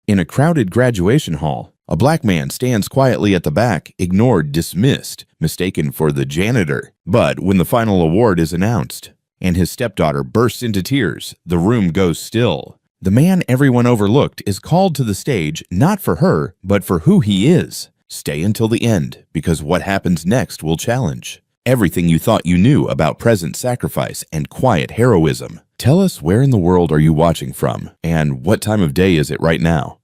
In a crowded graduation hall, a black man stands quietly at the back, ignored, dismissed, mistaken for the janitor. But when the final award is announced, and his stepdaughter bursts into tears, the room goes still. The man everyone overlooked is called to the stage not for her, but for who he is. Stay until the end, because what happens next will challenge everything you thought you knew about present sacrifice and quiet heroism. Tell us, where in the world are you watching from, and what time of day is it right now?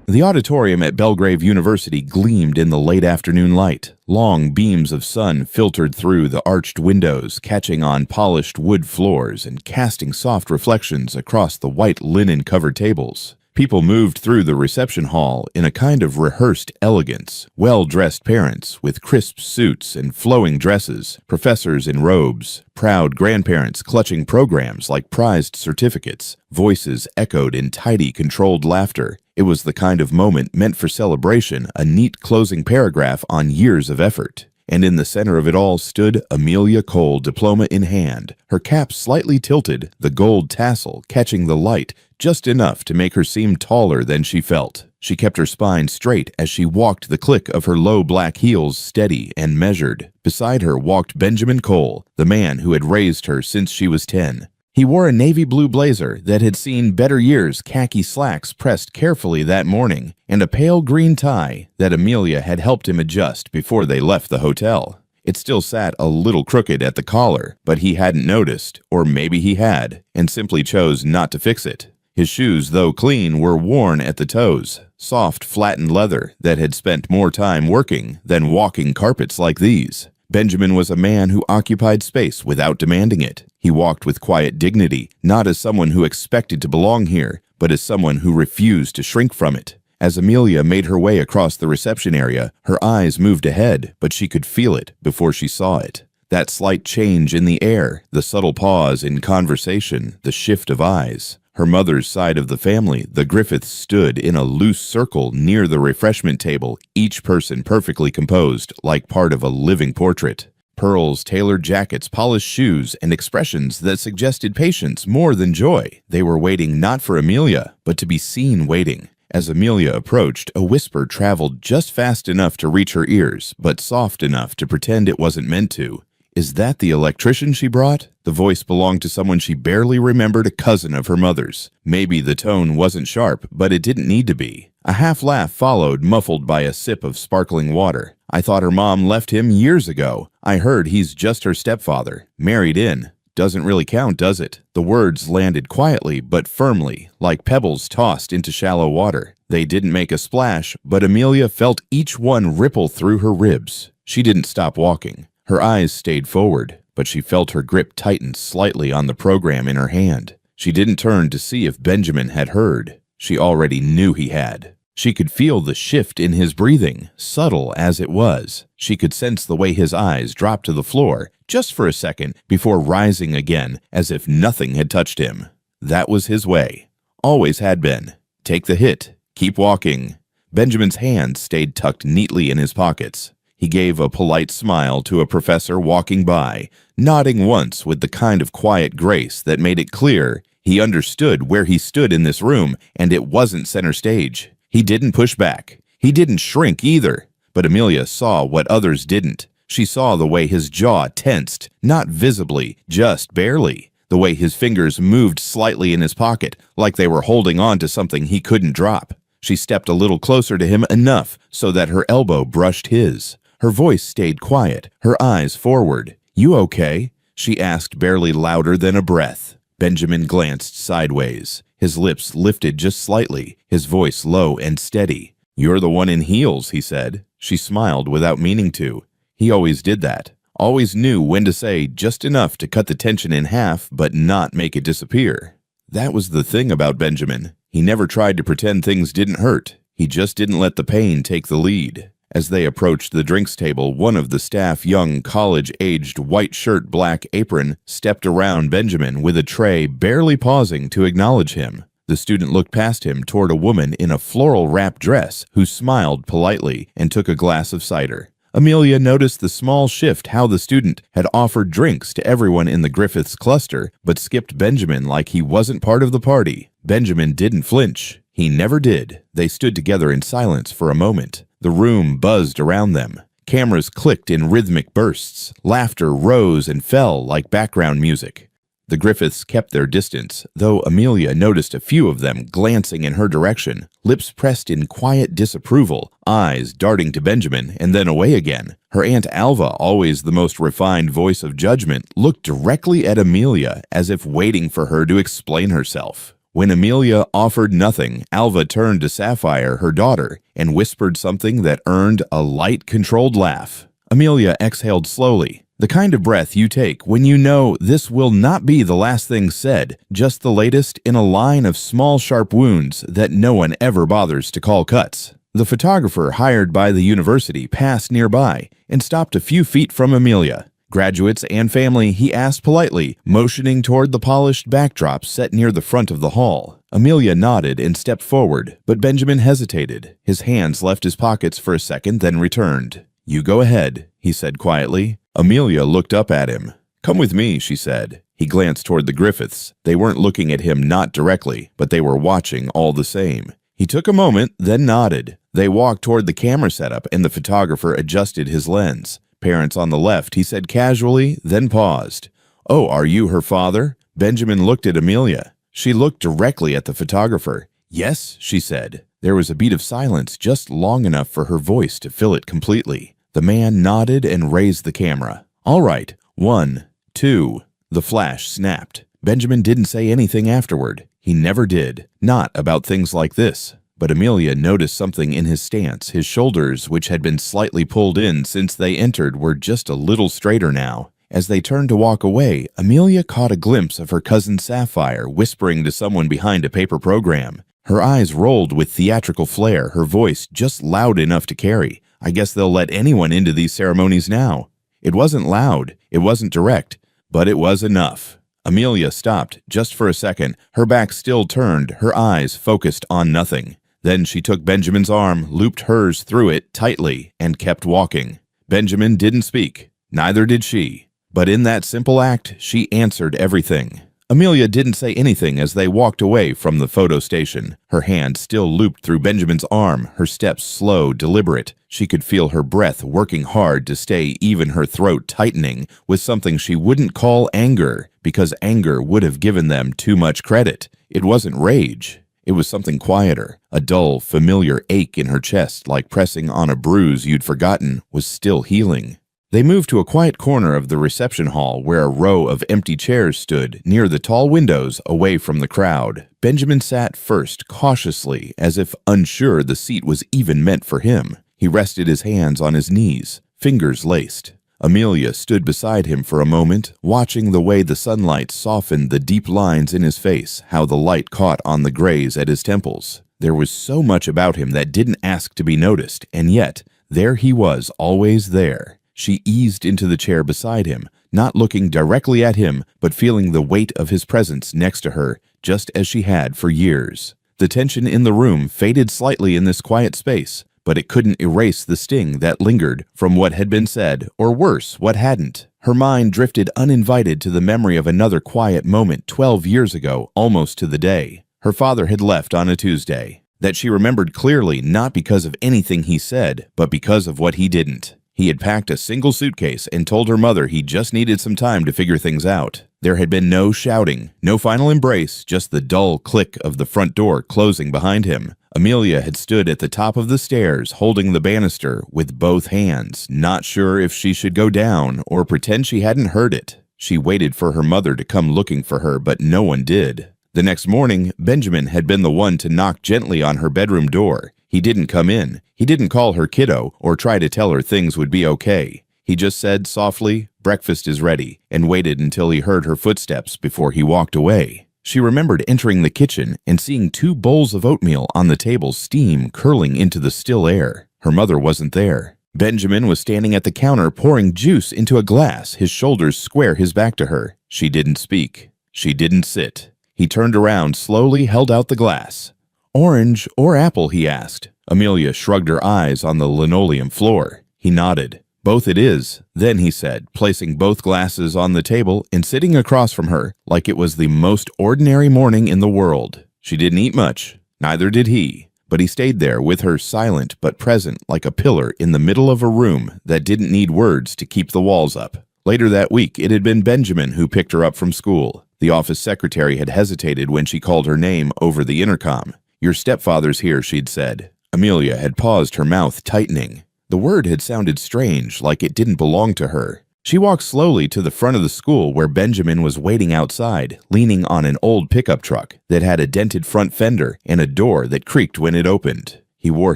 The auditorium at Belgrave University gleamed in the late afternoon light. Long beams of sun filtered through the arched windows, catching on polished wood floors and casting soft reflections across the white linen-covered tables. People moved through the reception hall in a kind of rehearsed elegance. Well-dressed parents with crisp suits and flowing dresses, professors in robes, proud grandparents clutching programs like prized certificates. Voices echoed in tidy, controlled laughter. It was the kind of moment meant for celebration, a neat closing paragraph on years of effort. And in the center of it all stood Amelia Cole, diploma in hand, her cap slightly tilted, the gold tassel catching the light just enough to make her seem taller than she felt. She kept her spine straight as she walked, the click of her low black heels steady and measured. Beside her walked Benjamin Cole, the man who had raised her since she was 10. He wore a navy blue blazer that had seen better years, khaki slacks pressed carefully that morning, and a pale green tie that Amelia had helped him adjust before they left the hotel. It still sat a little crooked at the collar, but he hadn't noticed, or maybe he had, and simply chose not to fix it. His shoes, though clean, were worn at the toes, soft, flattened leather that had spent more time working than walking carpets like these. Benjamin was a man who occupied space without demanding it. He walked with quiet dignity, not as someone who expected to belong here, but as someone who refused to shrink from it. As Amelia made her way across the reception area, her eyes moved ahead, but she could feel it before she saw it. That slight change in the air, the subtle pause in conversation, the shift of eyes. Her mother's side of the family, the Griffiths, stood in a loose circle near the refreshment table, each person perfectly composed, like part of a living portrait. Pearls, tailored jackets, polished shoes, and expressions that suggested patience more than joy. They were waiting not for Amelia, but to be seen waiting. As Amelia approached, a whisper traveled just fast enough to reach her ears, but soft enough to pretend it wasn't meant to. "Is that the electrician she brought?" The voice belonged to someone she barely remembered, a cousin of her mother's. Maybe the tone wasn't sharp, but it didn't need to be. A half laugh followed, muffled by a sip of sparkling water. "I thought her mom left him years ago. I heard he's just her stepfather. Married in. Doesn't really count, does it?" The words landed quietly but firmly, like pebbles tossed into shallow water. They didn't make a splash, but Amelia felt each one ripple through her ribs. She didn't stop walking. Her eyes stayed forward, but she felt her grip tighten slightly on the program in her hand. She didn't turn to see if Benjamin had heard. She already knew he had. She could feel the shift in his breathing, subtle as it was. She could sense the way his eyes dropped to the floor, just for a second, before rising again, as if nothing had touched him. That was his way. Always had been. Take the hit. Keep walking. Benjamin's hands stayed tucked neatly in his pockets. He gave a polite smile to a professor walking by, nodding once with the kind of quiet grace that made it clear he understood where he stood in this room, and it wasn't center stage. He didn't push back. He didn't shrink either. But Amelia saw what others didn't. She saw the way his jaw tensed, not visibly, just barely. The way his fingers moved slightly in his pocket, like they were holding on to something he couldn't drop. She stepped a little closer to him, enough so that her elbow brushed his. Her voice stayed quiet, her eyes forward. "You okay?" she asked, barely louder than a breath. Benjamin glanced sideways. His lips lifted just slightly, his voice low and steady. "You're the one in heels," he said. She smiled without meaning to. He always did that. Always knew when to say just enough to cut the tension in half, but not make it disappear. That was the thing about Benjamin. He never tried to pretend things didn't hurt. He just didn't let the pain take the lead. As they approached the drinks table, one of the staff, young, college-aged, white shirt, black apron, stepped around Benjamin with a tray, barely pausing to acknowledge him. The student looked past him toward a woman in a floral-wrapped dress who smiled politely and took a glass of cider. Amelia noticed the small shift, how the student had offered drinks to everyone in the Griffiths cluster, but skipped Benjamin like he wasn't part of the party. Benjamin didn't flinch. He never did. They stood together in silence for a moment. The room buzzed around them. Cameras clicked in rhythmic bursts. Laughter rose and fell like background music. The Griffiths kept their distance, though Amelia noticed a few of them glancing in her direction, lips pressed in quiet disapproval, eyes darting to Benjamin and then away again. Her Aunt Alva, always the most refined voice of judgment, looked directly at Amelia as if waiting for her to explain herself. When Amelia offered nothing, Alva turned to Sapphire, her daughter, and whispered something that earned a light, controlled laugh. Amelia exhaled slowly, the kind of breath you take when you know this will not be the last thing said, just the latest in a line of small, sharp wounds that no one ever bothers to call cuts. The photographer hired by the university passed nearby and stopped a few feet from Amelia. Graduates and family, he asked politely, motioning toward the polished backdrop set near the front of the hall. Amelia nodded and stepped forward, but Benjamin hesitated. His hands left his pockets for a second, then returned. "You go ahead," he said quietly. Amelia looked up at him. "Come with me," she said. He glanced toward the Griffiths. They weren't looking at him, not directly, but they were watching all the same. He took a moment, then nodded. They walked toward the camera setup, and the photographer adjusted his lens. "Parents on the left," he said casually, then paused. "Oh, are you her father?" Benjamin looked at Amelia. She looked directly at the photographer. "Yes," she said. There was a beat of silence just long enough for her voice to fill it completely. The man nodded and raised the camera. "All right, 1, 2. The flash snapped. Benjamin didn't say anything afterward. He never did. Not about things like this. But Amelia noticed something in his stance. His shoulders, which had been slightly pulled in since they entered, were just a little straighter now. As they turned to walk away, Amelia caught a glimpse of her cousin Sapphire whispering to someone behind a paper program. Her eyes rolled with theatrical flair, her voice just loud enough to carry. "I guess they'll let anyone into these ceremonies now." It wasn't loud, it wasn't direct, but it was enough. Amelia stopped just for a second, her back still turned, her eyes focused on nothing. Then she took Benjamin's arm, looped hers through it tightly, and kept walking. Benjamin didn't speak. Neither did she. But in that simple act, she answered everything. Amelia didn't say anything as they walked away from the photo station. Her hand still looped through Benjamin's arm, her steps slow, deliberate. She could feel her breath working hard to stay, even her throat tightening, with something she wouldn't call anger, because anger would have given them too much credit. It wasn't rage. It was something quieter. A dull, familiar ache in her chest, like pressing on a bruise you'd forgotten, was still healing. They moved to a quiet corner of the reception hall where a row of empty chairs stood, near the tall windows, away from the crowd. Benjamin sat first, cautiously, as if unsure the seat was even meant for him. He rested his hands on his knees, fingers laced. Amelia stood beside him for a moment, watching the way the sunlight softened the deep lines in his face, how the light caught on the grays at his temples. There was so much about him that didn't ask to be noticed, and yet, there he was, always there. She eased into the chair beside him, not looking directly at him, but feeling the weight of his presence next to her, just as she had for years. The tension in the room faded slightly in this quiet space, but it couldn't erase the sting that lingered from what had been said, or worse, what hadn't. Her mind drifted uninvited to the memory of another quiet moment 12 years ago, almost to the day. Her father had left on a Tuesday. That she remembered clearly, not because of anything he said, but because of what he didn't. He had packed a single suitcase and told her mother he just needed some time to figure things out. There had been no shouting, no final embrace, just the dull click of the front door closing behind him. Amelia had stood at the top of the stairs, holding the banister with both hands, not sure if she should go down or pretend she hadn't heard it. She waited for her mother to come looking for her, but no one did. The next morning, Benjamin had been the one to knock gently on her bedroom door. He didn't come in. He didn't call her kiddo or try to tell her things would be okay. He just said softly, "Breakfast is ready," and waited until he heard her footsteps before he walked away. She remembered entering the kitchen and seeing 2 bowls of oatmeal on the table, steam curling into the still air. Her mother wasn't there. Benjamin was standing at the counter pouring juice into a glass, his shoulders square, his back to her. She didn't speak. She didn't sit. He turned around, slowly held out the glass. "Orange or apple?" he asked. Amelia shrugged her eyes on the linoleum floor. He nodded. "Both it is." Then he said, placing both glasses on the table and sitting across from her like it was the most ordinary morning in the world. She didn't eat much. Neither did he. But he stayed there with her, silent but present like a pillar in the middle of a room that didn't need words to keep the walls up. Later that week, it had been Benjamin who picked her up from school. The office secretary had hesitated when she called her name over the intercom. "Your stepfather's here," she'd said. Amelia had paused, her mouth tightening. The word had sounded strange, like it didn't belong to her. She walked slowly to the front of the school where Benjamin was waiting outside, leaning on an old pickup truck that had a dented front fender and a door that creaked when it opened. He wore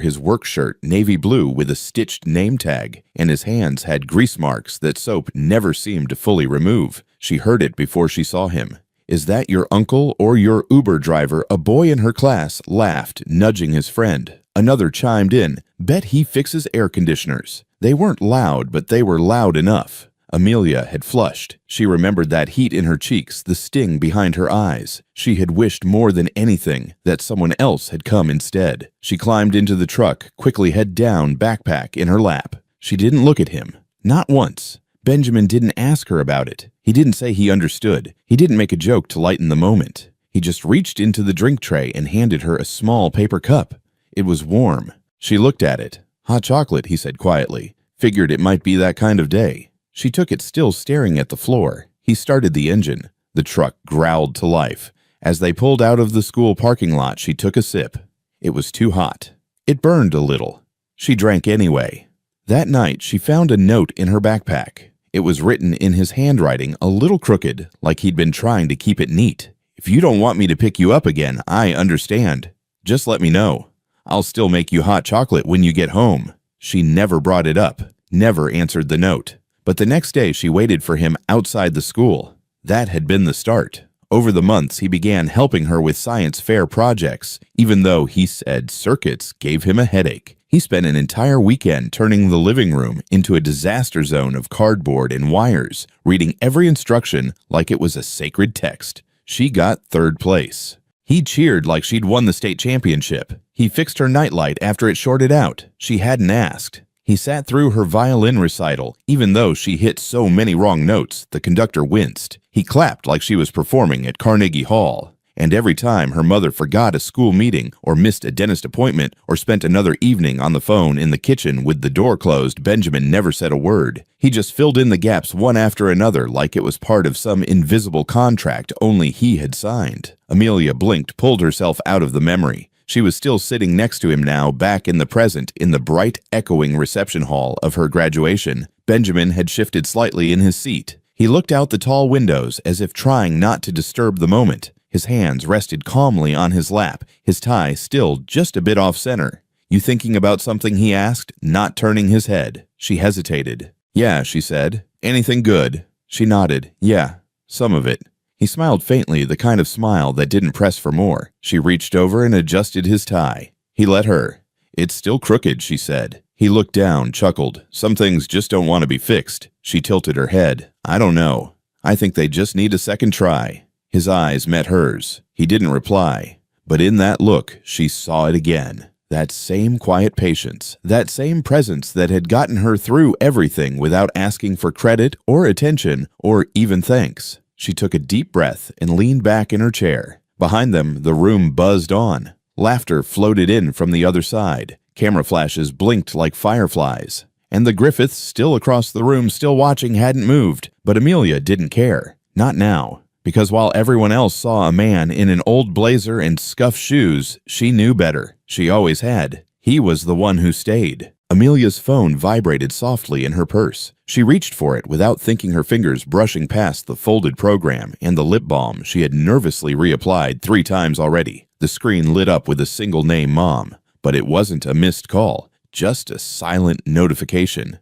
his work shirt, navy blue with a stitched name tag, and his hands had grease marks that soap never seemed to fully remove. She heard it before she saw him. "Is that your uncle or your Uber driver?" A boy in her class laughed, nudging his friend. Another chimed in, "Bet he fixes air conditioners." They weren't loud, but they were loud enough. Amelia had flushed. She remembered that heat in her cheeks, the sting behind her eyes. She had wished more than anything that someone else had come instead. She climbed into the truck, quickly head down, backpack in her lap. She didn't look at him. Not once. Benjamin didn't ask her about it. He didn't say he understood. He didn't make a joke to lighten the moment. He just reached into the drink tray and handed her a small paper cup. It was warm. She looked at it. "Hot chocolate," he said quietly. "Figured it might be that kind of day." She took it, still staring at the floor. He started the engine. The truck growled to life. As they pulled out of the school parking lot, she took a sip. It was too hot. It burned a little. She drank anyway. That night, she found a note in her backpack. It was written in his handwriting, a little crooked, like he'd been trying to keep it neat. "If you don't want me to pick you up again, I understand. Just let me know. I'll still make you hot chocolate when you get home." She never brought it up, never answered the note. But the next day she waited for him outside the school. That had been the start. Over the months, he began helping her with science fair projects, even though he said circuits gave him a headache. He spent an entire weekend turning the living room into a disaster zone of cardboard and wires, reading every instruction like it was a sacred text. She got third place. He cheered like she'd won the state championship. He fixed her nightlight after it shorted out. She hadn't asked. He sat through her violin recital. Even though she hit so many wrong notes, the conductor winced. He clapped like she was performing at Carnegie Hall. And every time her mother forgot a school meeting or missed a dentist appointment or spent another evening on the phone in the kitchen with the door closed, Benjamin never said a word. He just filled in the gaps one after another like it was part of some invisible contract only he had signed. Amelia blinked, pulled herself out of the memory. She was still sitting next to him now, back in the present, in the bright, echoing reception hall of her graduation. Benjamin had shifted slightly in his seat. He looked out the tall windows as if trying not to disturb the moment. His hands rested calmly on his lap, his tie still just a bit off-center. "You thinking about something?" he asked, not turning his head. She hesitated. "Yeah," she said. "Anything good?" She nodded. "Yeah, some of it." He smiled faintly, the kind of smile that didn't press for more. She reached over and adjusted his tie. He let her. "It's still crooked," she said. He looked down, chuckled. "Some things just don't want to be fixed." She tilted her head. "I don't know. I think they just need a second try." His eyes met hers. He didn't reply. But in that look, she saw it again. That same quiet patience, that same presence that had gotten her through everything without asking for credit or attention or even thanks. She took a deep breath and leaned back in her chair. Behind them, the room buzzed on. Laughter floated in from the other side. Camera flashes blinked like fireflies. And the Griffiths, still across the room, still watching, hadn't moved. But Amelia didn't care. Not now. Because while everyone else saw a man in an old blazer and scuffed shoes, she knew better. She always had. He was the one who stayed. Amelia's phone vibrated softly in her purse. She reached for it without thinking, her fingers brushing past the folded program and the lip balm she had nervously reapplied 3 times already. The screen lit up with a single name, Mom. But it wasn't a missed call, just a silent notification.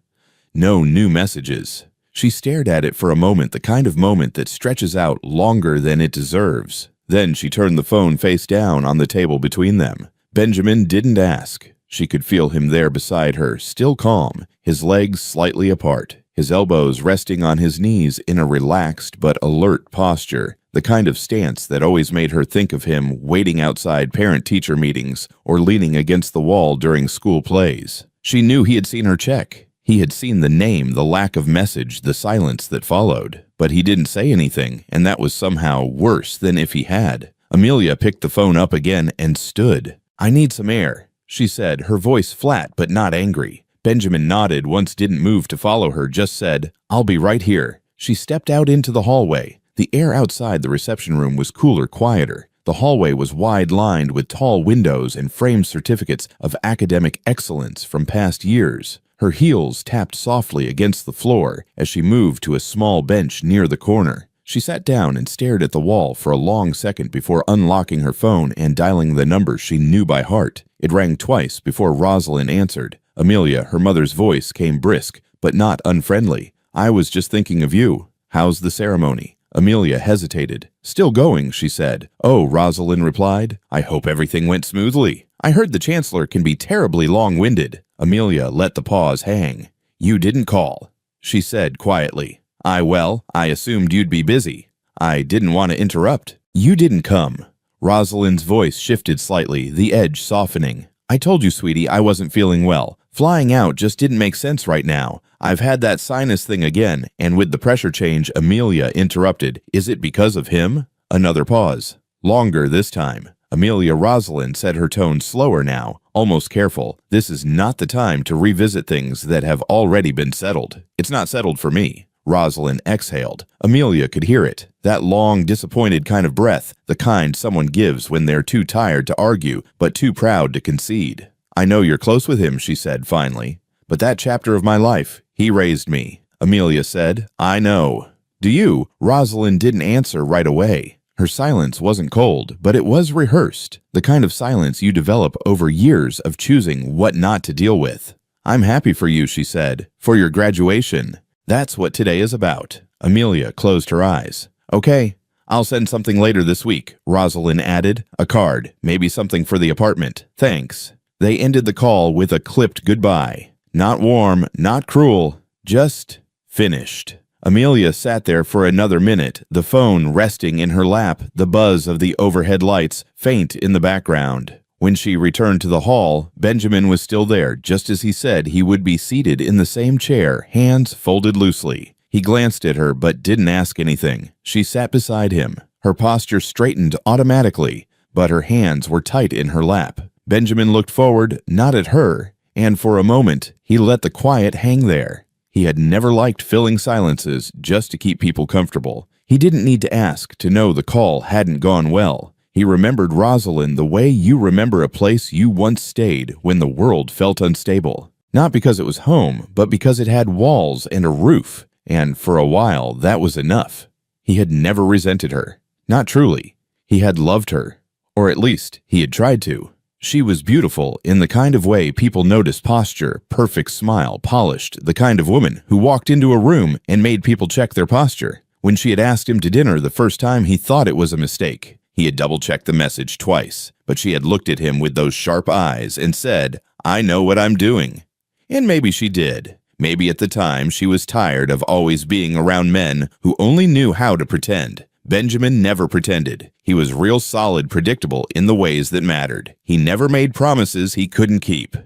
No new messages. She stared at it for a moment, the kind of moment that stretches out longer than it deserves. Then she turned the phone face down on the table between them. Benjamin didn't ask. She could feel him there beside her, still calm, his legs slightly apart, his elbows resting on his knees in a relaxed but alert posture, the kind of stance that always made her think of him waiting outside parent-teacher meetings or leaning against the wall during school plays. She knew he had seen her check. He had seen the name, the lack of message, the silence that followed. But he didn't say anything, and that was somehow worse than if he had. Amelia picked the phone up again and stood. "I need some air," she said, her voice flat but not angry. Benjamin nodded, once didn't move to follow her, just said, "I'll be right here." She stepped out into the hallway. The air outside the reception room was cooler, quieter. The hallway was wide-lined with tall windows and framed certificates of academic excellence from past years. Her heels tapped softly against the floor as she moved to a small bench near the corner. She sat down and stared at the wall for a long second before unlocking her phone and dialing the number she knew by heart. It rang twice before Rosalind answered. Amelia, her mother's voice, came brisk, but not unfriendly. "I was just thinking of you. How's the ceremony?" Amelia hesitated. "Still going," she said. "Oh," Rosalind replied. "I hope everything went smoothly. I heard the chancellor can be terribly long-winded." Amelia let the pause hang. "You didn't call," she said quietly. I assumed you'd be busy. I didn't want to interrupt." "You didn't come." Rosalind's voice shifted slightly, the edge softening. "I told you, sweetie, I wasn't feeling well. Flying out just didn't make sense right now. I've had that sinus thing again," and with the pressure change, Amelia interrupted. "Is it because of him?" Another pause. Longer this time. Amelia Rosalind said, her tone slower now, almost careful. "This is not the time to revisit things that have already been settled. It's not settled for me." Rosalind exhaled. Amelia could hear it. That long, disappointed kind of breath, the kind someone gives when they're too tired to argue, but too proud to concede. "I know you're close with him," she said finally. "But that chapter of my life, he raised me." Amelia said, "I know." "Do you?" Rosalind didn't answer right away. Her silence wasn't cold, but it was rehearsed, the kind of silence you develop over years of choosing what not to deal with. "I'm happy for you," she said, "for your graduation. That's what today is about." Amelia closed her eyes. "Okay, I'll send something later this week," Rosalind added. "A card, maybe something for the apartment. Thanks." They ended the call with a clipped goodbye. Not warm, not cruel, just finished. Amelia sat there for another minute, the phone resting in her lap, the buzz of the overhead lights faint in the background. When she returned to the hall, Benjamin was still there, just as he said he would be, seated in the same chair, hands folded loosely. He glanced at her but didn't ask anything. She sat beside him. Her posture straightened automatically, but her hands were tight in her lap. Benjamin looked forward, not at her, and for a moment he let the quiet hang there. He had never liked filling silences just to keep people comfortable. He didn't need to ask to know the call hadn't gone well. He remembered Rosalind the way you remember a place you once stayed when the world felt unstable. Not because it was home, but because it had walls and a roof, and for a while that was enough. He had never resented her. Not truly. He had loved her. Or at least, he had tried to. She was beautiful in the kind of way people notice posture, perfect smile, polished, the kind of woman who walked into a room and made people check their posture. When she had asked him to dinner the first time, he thought it was a mistake. He had double-checked the message twice, but she had looked at him with those sharp eyes and said, "I know what I'm doing." And maybe she did. Maybe at the time she was tired of always being around men who only knew how to pretend. Benjamin never pretended. He was real solid, predictable in the ways that mattered. He never made promises he couldn't keep.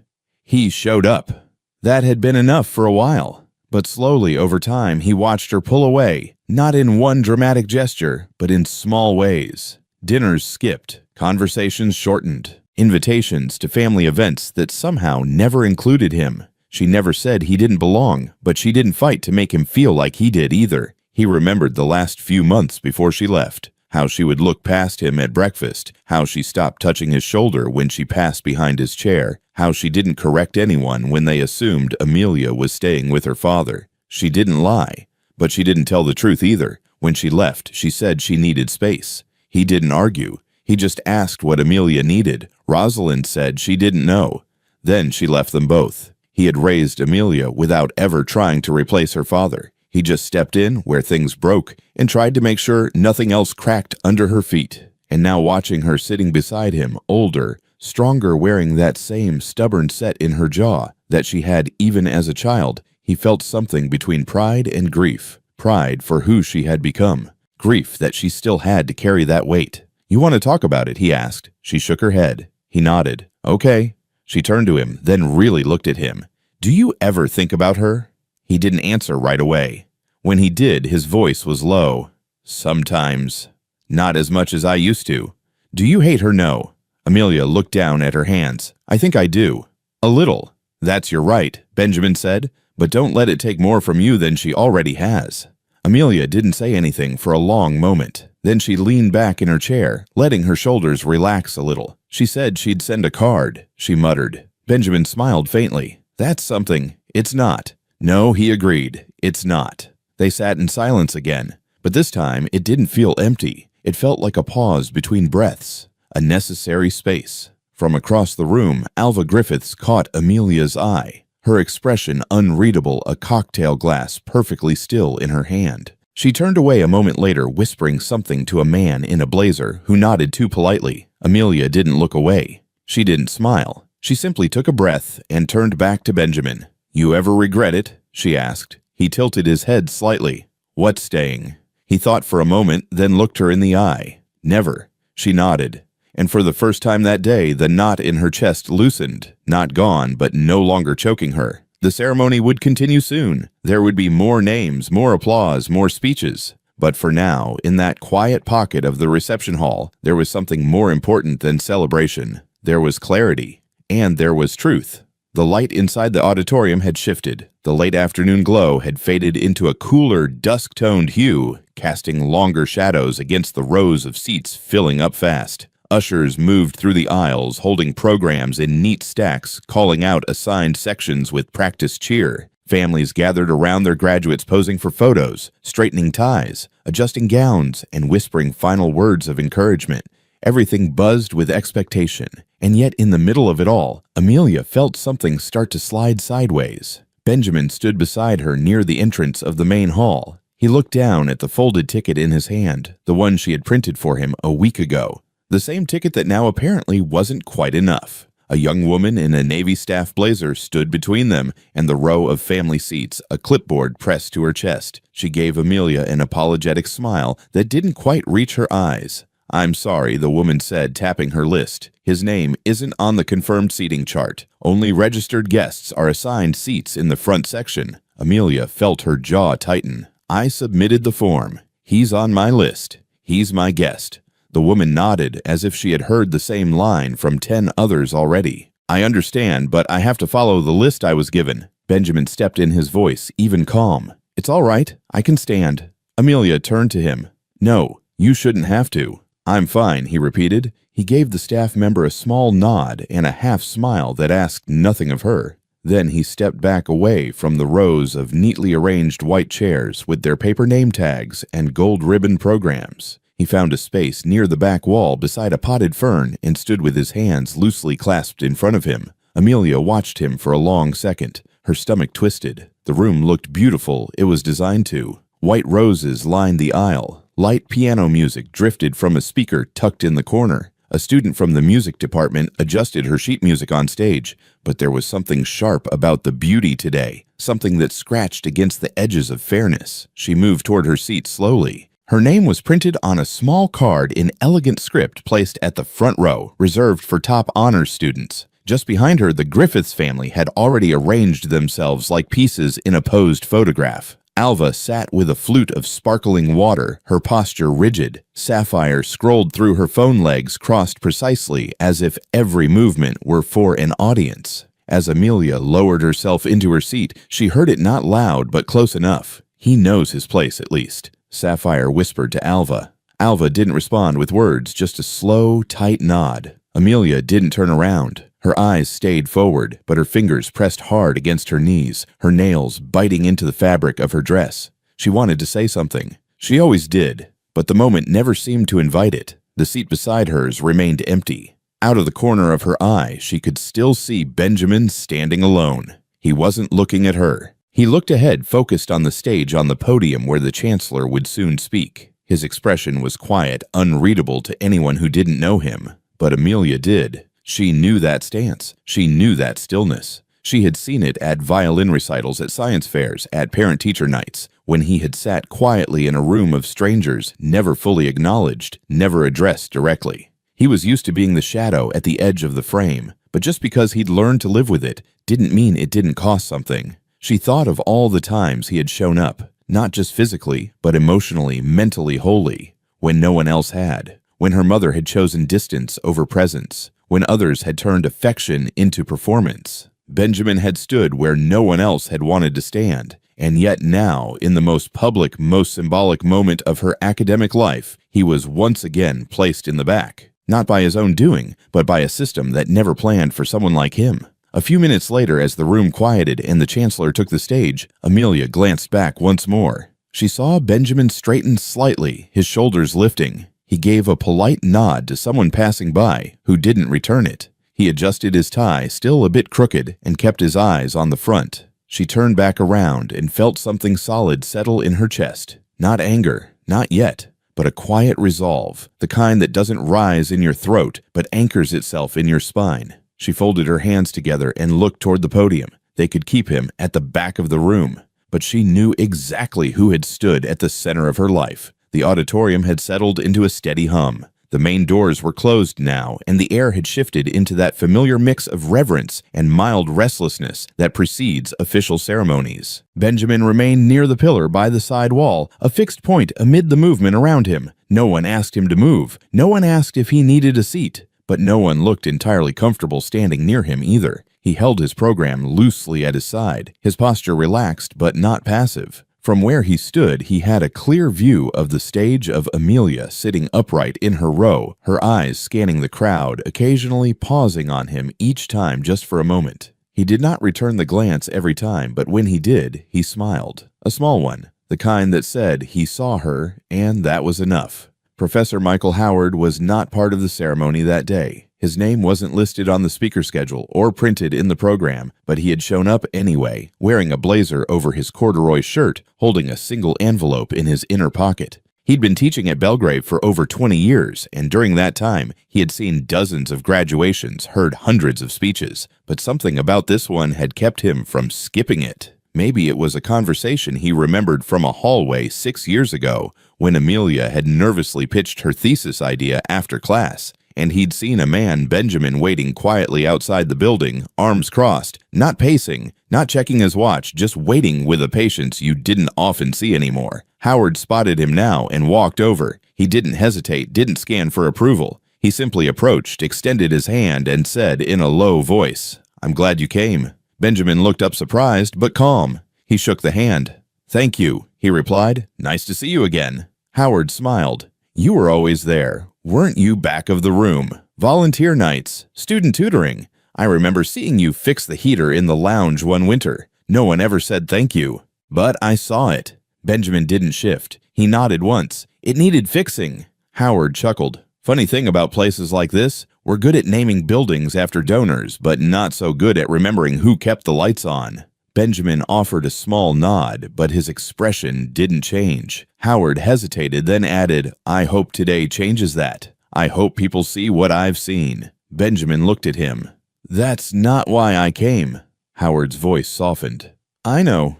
He showed up. That had been enough for a while. But slowly over time he watched her pull away, not in one dramatic gesture, but in small ways. Dinners skipped, conversations shortened, invitations to family events that somehow never included him. She never said he didn't belong, but she didn't fight to make him feel like he did either. He remembered the last few months before she left, how she would look past him at breakfast, how she stopped touching his shoulder when she passed behind his chair, how she didn't correct anyone when they assumed Amelia was staying with her father. She didn't lie, but she didn't tell the truth either. When she left, she said she needed space. He didn't argue. He just asked what Amelia needed. Rosalind said she didn't know. Then she left them both. He had raised Amelia without ever trying to replace her father. He just stepped in where things broke and tried to make sure nothing else cracked under her feet. And now watching her sitting beside him, older, stronger, wearing that same stubborn set in her jaw that she had even as a child, he felt something between pride and grief. Pride for who she had become. Grief that she still had to carry that weight. "You want to talk about it?" he asked. She shook her head. He nodded. "Okay." She turned to him, then really looked at him. "Do you ever think about her?" He didn't answer right away. When he did, his voice was low. "Sometimes. Not as much as I used to." "Do you hate her?" "No." Amelia looked down at her hands. "I think I do. A little." "That's your right," Benjamin said, "but don't let it take more from you than she already has." Amelia didn't say anything for a long moment. Then she leaned back in her chair, letting her shoulders relax a little. "She said she'd send a card," she muttered. Benjamin smiled faintly. "That's something." "It's not." "No," he agreed. "It's not." They sat in silence again, but this time it didn't feel empty. It felt like a pause between breaths, a necessary space. From across the room, Alva Griffiths caught Amelia's eye, her expression unreadable, a cocktail glass perfectly still in her hand. She turned away a moment later, whispering something to a man in a blazer who nodded too politely. Amelia didn't look away. She didn't smile. She simply took a breath and turned back to Benjamin. "You ever regret it?" she asked. He tilted his head slightly. "What staying?" He thought for a moment, then looked her in the eye. "Never." She nodded. And for the first time that day, the knot in her chest loosened, not gone, but no longer choking her. The ceremony would continue soon. There would be more names, more applause, more speeches. But for now, in that quiet pocket of the reception hall, there was something more important than celebration. There was clarity, and there was truth. The light inside the auditorium had shifted. The late afternoon glow had faded into a cooler, dusk-toned hue, casting longer shadows against the rows of seats filling up fast. Ushers moved through the aisles, holding programs in neat stacks, calling out assigned sections with practiced cheer. Families gathered around their graduates, posing for photos, straightening ties, adjusting gowns, and whispering final words of encouragement. Everything buzzed with expectation, and yet in the middle of it all, Amelia felt something start to slide sideways. Benjamin stood beside her near the entrance of the main hall. He looked down at the folded ticket in his hand, the one she had printed for him a week ago. The same ticket that now apparently wasn't quite enough. A young woman in a Navy staff blazer stood between them and the row of family seats, a clipboard pressed to her chest. She gave Amelia an apologetic smile that didn't quite reach her eyes. "I'm sorry," the woman said, tapping her list. "His name isn't on the confirmed seating chart. Only registered guests are assigned seats in the front section." Amelia felt her jaw tighten. "I submitted the form. He's on my list. He's my guest." The woman nodded as if she had heard the same line from 10 others already. "I understand, but I have to follow the list I was given." Benjamin stepped in, his voice even calm. "It's all right. I can stand." Amelia turned to him. "No, you shouldn't have to." "I'm fine," he repeated. He gave the staff member a small nod and a half smile that asked nothing of her. Then he stepped back away from the rows of neatly arranged white chairs with their paper name tags and gold ribbon programs. He found a space near the back wall beside a potted fern and stood with his hands loosely clasped in front of him. Amelia watched him for a long second. Her stomach twisted. The room looked beautiful. It was designed to. White roses lined the aisle. Light piano music drifted from a speaker tucked in the corner. A student from the music department adjusted her sheet music on stage, but there was something sharp about the beauty today, something that scratched against the edges of fairness. She moved toward her seat slowly. Her name was printed on a small card in elegant script placed at the front row, reserved for top honors students. Just behind her, the Griffiths family had already arranged themselves like pieces in a posed photograph. Alva sat with a flute of sparkling water, her posture rigid. Sapphire scrolled through her phone legs, crossed precisely, as if every movement were for an audience. As Amelia lowered herself into her seat, she heard it not loud but close enough. "He knows his place, at least," Sapphire whispered to Alva. Alva didn't respond with words, just a slow, tight nod. Amelia didn't turn around. Her eyes stayed forward, but her fingers pressed hard against her knees, her nails biting into the fabric of her dress. She wanted to say something. She always did, but the moment never seemed to invite it. The seat beside hers remained empty. Out of the corner of her eye, she could still see Benjamin standing alone. He wasn't looking at her. He looked ahead, focused on the stage on the podium where the chancellor would soon speak. His expression was quiet, unreadable to anyone who didn't know him, but Amelia did. She knew that stance. She knew that stillness. She had seen it at violin recitals, at science fairs, at parent-teacher nights, when he had sat quietly in a room of strangers, never fully acknowledged, never addressed directly. He was used to being the shadow at the edge of the frame, but just because he'd learned to live with it didn't mean it didn't cost something. She thought of all the times he had shown up, not just physically, but emotionally, mentally wholly, when no one else had. when her mother had chosen distance over presence, when others had turned affection into performance. Benjamin had stood where no one else had wanted to stand, and yet now, in the most public, most symbolic moment of her academic life, he was once again placed in the back. Not by his own doing, but by a system that never planned for someone like him. A few minutes later, as the room quieted and the chancellor took the stage, Amelia glanced back once more. She saw Benjamin straighten slightly, his shoulders lifting. He gave a polite nod to someone passing by, who didn't return it. He adjusted his tie, still a bit crooked, and kept his eyes on the front. She turned back around and felt something solid settle in her chest. Not anger, not yet, but a quiet resolve, the kind that doesn't rise in your throat, but anchors itself in your spine. She folded her hands together and looked toward the podium. They could keep him at the back of the room. But she knew exactly who had stood at the center of her life. The auditorium had settled into a steady hum. The main doors were closed now, and the air had shifted into that familiar mix of reverence and mild restlessness that precedes official ceremonies. Benjamin remained near the pillar by the side wall, a fixed point amid the movement around him. No one asked him to move. No one asked if he needed a seat. But no one looked entirely comfortable standing near him either. He held his program loosely at his side, his posture relaxed but not passive. From where he stood, he had a clear view of the stage of Amelia sitting upright in her row, her eyes scanning the crowd, occasionally pausing on him each time just for a moment. He did not return the glance every time, but when he did, he smiled. A small one, the kind that said he saw her, and that was enough. Professor Michael Howard was not part of the ceremony that day. His name wasn't listed on the speaker schedule or printed in the program, but he had shown up anyway, wearing a blazer over his corduroy shirt, holding a single envelope in his inner pocket. He'd been teaching at Belgrave for over 20 years, and during that time, he had seen dozens of graduations, heard hundreds of speeches, but something about this one had kept him from skipping it. Maybe it was a conversation he remembered from a hallway 6 years ago, when Amelia had nervously pitched her thesis idea after class, and he'd seen a man, Benjamin, waiting quietly outside the building, arms crossed, not pacing, not checking his watch, just waiting with a patience you didn't often see anymore. Howard spotted him now and walked over. He didn't hesitate, didn't scan for approval. He simply approached, extended his hand, and said in a low voice, "I'm glad you came." Benjamin looked up surprised, but calm. He shook the hand. "Thank you," he replied. "Nice to see you again." Howard smiled. "You were always there. Weren't you back of the room? Volunteer nights, student tutoring. I remember seeing you fix the heater in the lounge one winter. No one ever said thank you. But I saw it." Benjamin didn't shift. He nodded once. "It needed fixing." Howard chuckled. "Funny thing about places like this, we're good at naming buildings after donors, but not so good at remembering who kept the lights on." Benjamin offered a small nod, but his expression didn't change. Howard hesitated, then added, "I hope today changes that. I hope people see what I've seen." Benjamin looked at him. "That's not why I came." Howard's voice softened. "I know.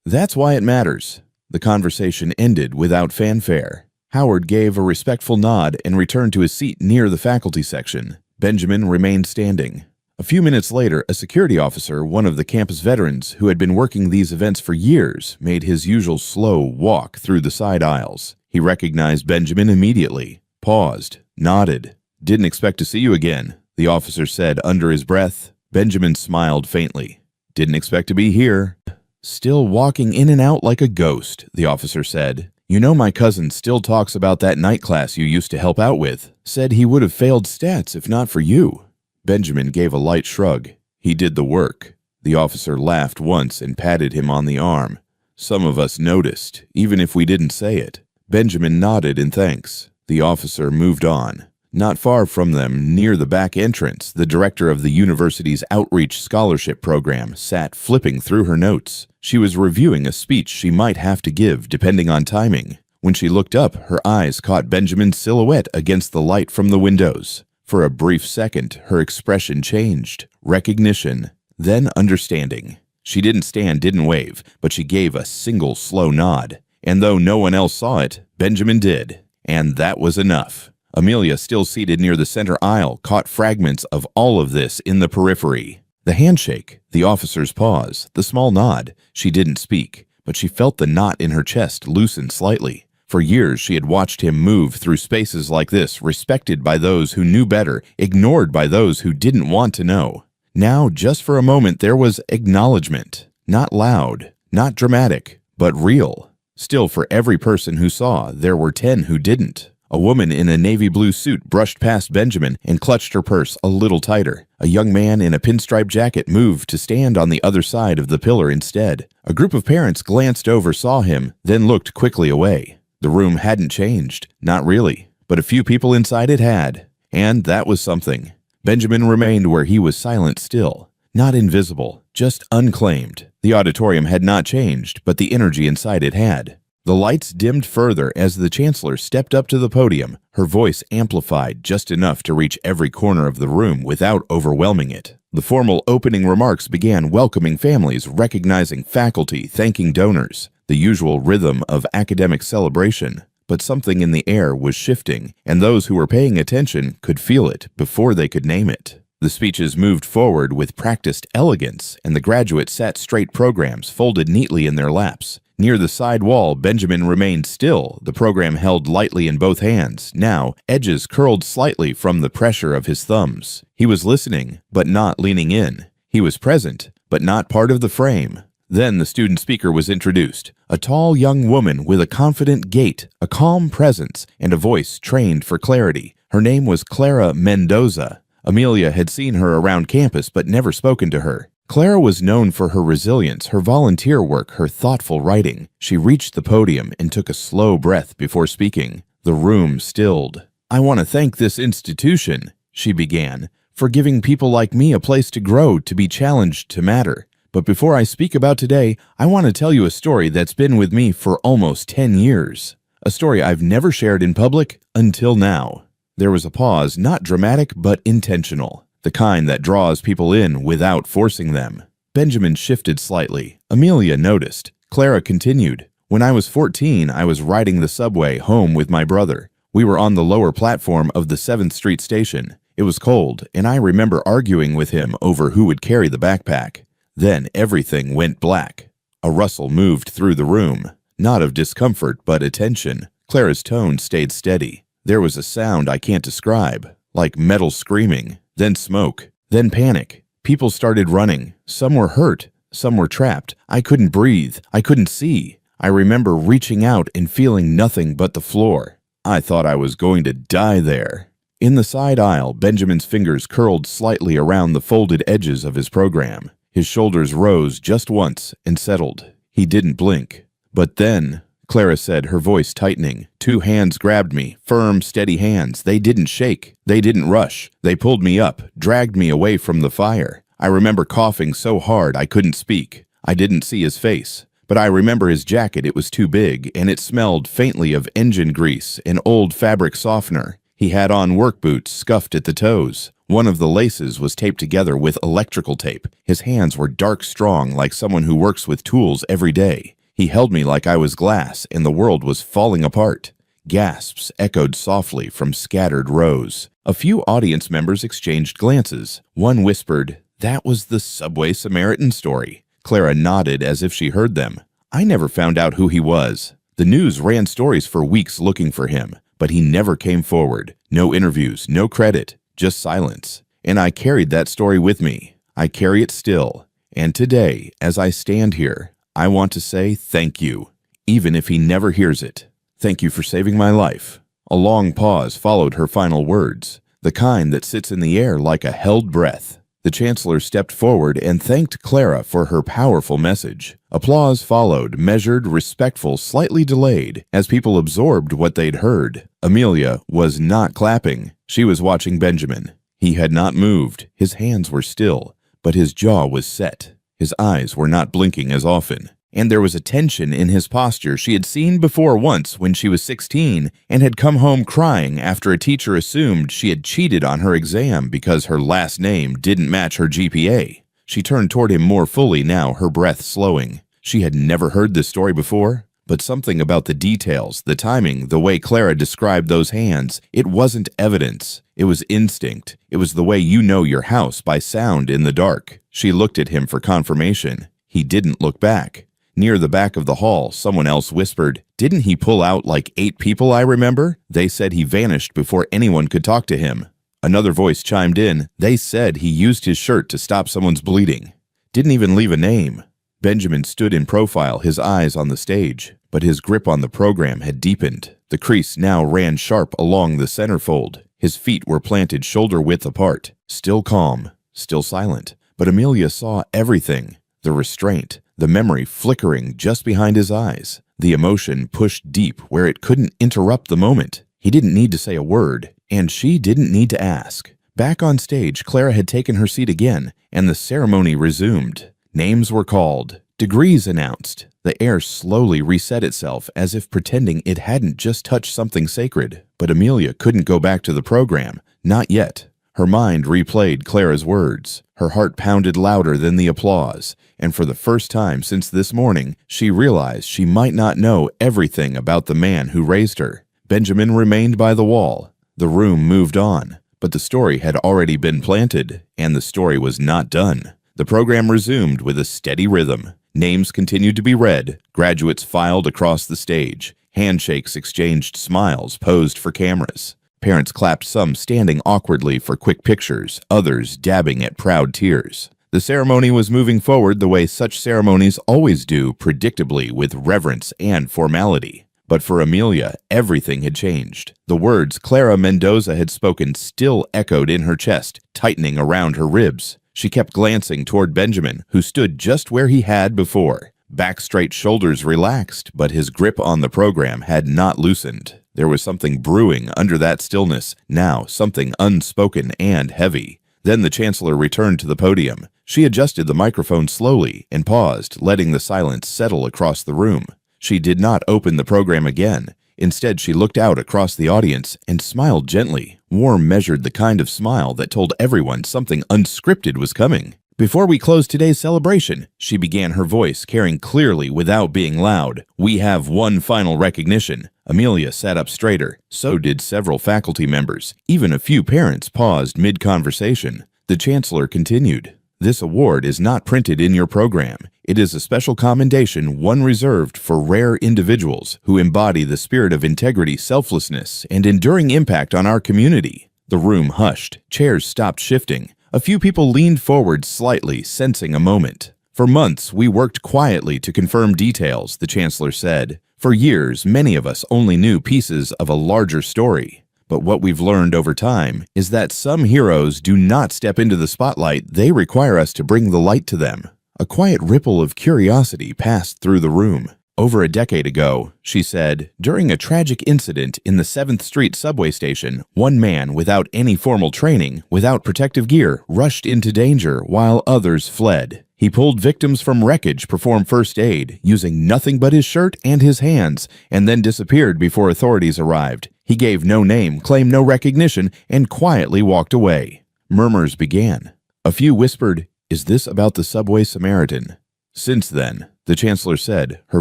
That's why it matters." The conversation ended without fanfare. Howard gave a respectful nod and returned to his seat near the faculty section. Benjamin remained standing. A few minutes later, a security officer, one of the campus veterans who had been working these events for years, made his usual slow walk through the side aisles. He recognized Benjamin immediately, paused, nodded. "Didn't expect to see you again," the officer said under his breath. Benjamin smiled faintly. "Didn't expect to be here." "Still walking in and out like a ghost," the officer said. "You know my cousin still talks about that night class you used to help out with. Said he would have failed stats if not for you." Benjamin gave a light shrug. "He did the work." The officer laughed once and patted him on the arm. "Some of us noticed, even if we didn't say it." Benjamin nodded in thanks. The officer moved on. Not far from them, near the back entrance, the director of the university's outreach scholarship program sat flipping through her notes. She was reviewing a speech she might have to give, depending on timing. When she looked up, her eyes caught Benjamin's silhouette against the light from the windows. For a brief second, her expression changed. Recognition, then understanding. She didn't stand, didn't wave, but she gave a single slow nod. And though no one else saw it, Benjamin did. And that was enough. Amelia, still seated near the center aisle, caught fragments of all of this in the periphery. The handshake, the officer's pause, the small nod. She didn't speak, but she felt the knot in her chest loosen slightly. For years she had watched him move through spaces like this, respected by those who knew better, ignored by those who didn't want to know. Now, just for a moment, there was acknowledgement. Not loud, not dramatic, but real. Still, for every person who saw, there were 10 who didn't. A woman in a navy blue suit brushed past Benjamin and clutched her purse a little tighter. A young man in a pinstripe jacket moved to stand on the other side of the pillar instead. A group of parents glanced over, saw him, then looked quickly away. The room hadn't changed, not really, but a few people inside it had, and that was something. Benjamin remained where he was, silent still, not invisible, just unclaimed. The auditorium had not changed, but the energy inside it had. The lights dimmed further as the chancellor stepped up to the podium, her voice amplified just enough to reach every corner of the room without overwhelming it. The formal opening remarks began, welcoming families, recognizing faculty, thanking donors, the usual rhythm of academic celebration. But something in the air was shifting, and those who were paying attention could feel it before they could name it. The speeches moved forward with practiced elegance, and the graduates sat straight, programs folded neatly in their laps. Near the side wall, Benjamin remained still, the program held lightly in both hands, now edges curled slightly from the pressure of his thumbs. He was listening, but not leaning in. He was present, but not part of the frame. Then the student speaker was introduced, a tall young woman with a confident gait, a calm presence, and a voice trained for clarity. Her name was Clara Mendoza. Amelia had seen her around campus but never spoken to her. Clara was known for her resilience, her volunteer work, her thoughtful writing. She reached the podium and took a slow breath before speaking. The room stilled. "I want to thank this institution," she began, "for giving people like me a place to grow, to be challenged, to matter. But before I speak about today, I want to tell you a story that's been with me for almost 10 years. A story I've never shared in public until now." There was a pause, not dramatic but intentional, the kind that draws people in without forcing them. Benjamin shifted slightly. Amelia noticed. Clara continued. "When I was 14, I was riding the subway home with my brother. We were on the lower platform of the 7th Street station. It was cold, and I remember arguing with him over who would carry the backpack. Then everything went black." A rustle moved through the room, not of discomfort but attention. Clara's tone stayed steady. "There was a sound I can't describe, like metal screaming, then smoke, then panic. People started running. Some were hurt, some were trapped. I couldn't breathe. I couldn't see. I remember reaching out and feeling nothing but the floor. I thought I was going to die there." In the side aisle, Benjamin's fingers curled slightly around the folded edges of his program. His shoulders rose just once and settled. He didn't blink. "But then," Clara said, her voice tightening, "2 hands grabbed me, firm, steady hands. They didn't shake. They didn't rush. They pulled me up, dragged me away from the fire. I remember coughing so hard I couldn't speak. I didn't see his face. But I remember his jacket. It was too big, and it smelled faintly of engine grease and old fabric softener. He had on work boots, scuffed at the toes. One of the laces was taped together with electrical tape. His hands were dark, strong, like someone who works with tools every day. He held me like I was glass, and the world was falling apart." Gasps echoed softly from scattered rows. A few audience members exchanged glances. One whispered, "That was the Subway Samaritan story." Clara nodded as if she heard them. "I never found out who he was. The news ran stories for weeks looking for him, but he never came forward. No interviews, no credit. Just silence. And I carried that story with me. I carry it still. And today, as I stand here, I want to say thank you, even if he never hears it. Thank you for saving my life." A long pause followed her final words, the kind that sits in the air like a held breath. The chancellor stepped forward and thanked Clara for her powerful message. Applause followed, measured, respectful, slightly delayed, as people absorbed what they'd heard. Amelia was not clapping. She was watching Benjamin. He had not moved. His hands were still, but his jaw was set. His eyes were not blinking as often. And there was a tension in his posture she had seen before once when she was 16 and had come home crying after a teacher assumed she had cheated on her exam because her last name didn't match her GPA. She turned toward him more fully now, her breath slowing. She had never heard this story before, but something about the details, the timing, the way Clara described those hands, it wasn't evidence. It was instinct. It was the way you know your house by sound in the dark. She looked at him for confirmation. He didn't look back. Near the back of the hall, someone else whispered, Didn't he pull out like 8 people, I remember? They said he vanished before anyone could talk to him. Another voice chimed in. They said he used his shirt to stop someone's bleeding. Didn't even leave a name. Benjamin stood in profile, his eyes on the stage, but his grip on the program had deepened. The crease now ran sharp along the centerfold. His feet were planted shoulder-width apart. Still calm, still silent. But Amelia saw everything. The restraint, the memory flickering just behind his eyes. The emotion pushed deep where it couldn't interrupt the moment. He didn't need to say a word, and she didn't need to ask. Back on stage, Clara had taken her seat again, and the ceremony resumed. Names were called. Degrees announced. The air slowly reset itself as if pretending it hadn't just touched something sacred. But Amelia couldn't go back to the program. Not yet. Her mind replayed Clara's words. Her heart pounded louder than the applause, and for the first time since this morning, she realized she might not know everything about the man who raised her. Benjamin remained by the wall. The room moved on, but the story had already been planted, and the story was not done. The program resumed with a steady rhythm. Names continued to be read, graduates filed across the stage, handshakes exchanged, smiles posed for cameras. Parents clapped, some standing awkwardly for quick pictures, others dabbing at proud tears. The ceremony was moving forward the way such ceremonies always do, predictably, with reverence and formality. But for Amelia, everything had changed. The words Clara Mendoza had spoken still echoed in her chest, tightening around her ribs. She kept glancing toward Benjamin, who stood just where he had before. Back straight, shoulders relaxed, but his grip on the program had not loosened. There was something brewing under that stillness, now something unspoken and heavy. Then the chancellor returned to the podium. She adjusted the microphone slowly and paused, letting the silence settle across the room. She did not open the program again. Instead, she looked out across the audience and smiled gently. Warm measured the kind of smile that told everyone something unscripted was coming. Before we close today's celebration, she began, her voice carrying clearly without being loud. We have one final recognition. Amelia sat up straighter. So did several faculty members. Even a few parents paused mid-conversation. The chancellor continued. This award is not printed in your program. It is a special commendation, one reserved for rare individuals who embody the spirit of integrity, selflessness, and enduring impact on our community. The room hushed. Chairs stopped shifting. A few people leaned forward slightly, sensing a moment. For months, we worked quietly to confirm details, the chancellor said. For years, many of us only knew pieces of a larger story. But what we've learned over time is that some heroes do not step into the spotlight, they require us to bring the light to them. A quiet ripple of curiosity passed through the room. Over a decade ago, she said, during a tragic incident in the 7th Street subway station, one man without any formal training, without protective gear, rushed into danger while others fled. He pulled victims from wreckage, performed first aid, using nothing but his shirt and his hands, and then disappeared before authorities arrived. He gave no name, claimed no recognition, and quietly walked away. Murmurs began. A few whispered, "Is this about the subway Samaritan?" Since then, the chancellor said, her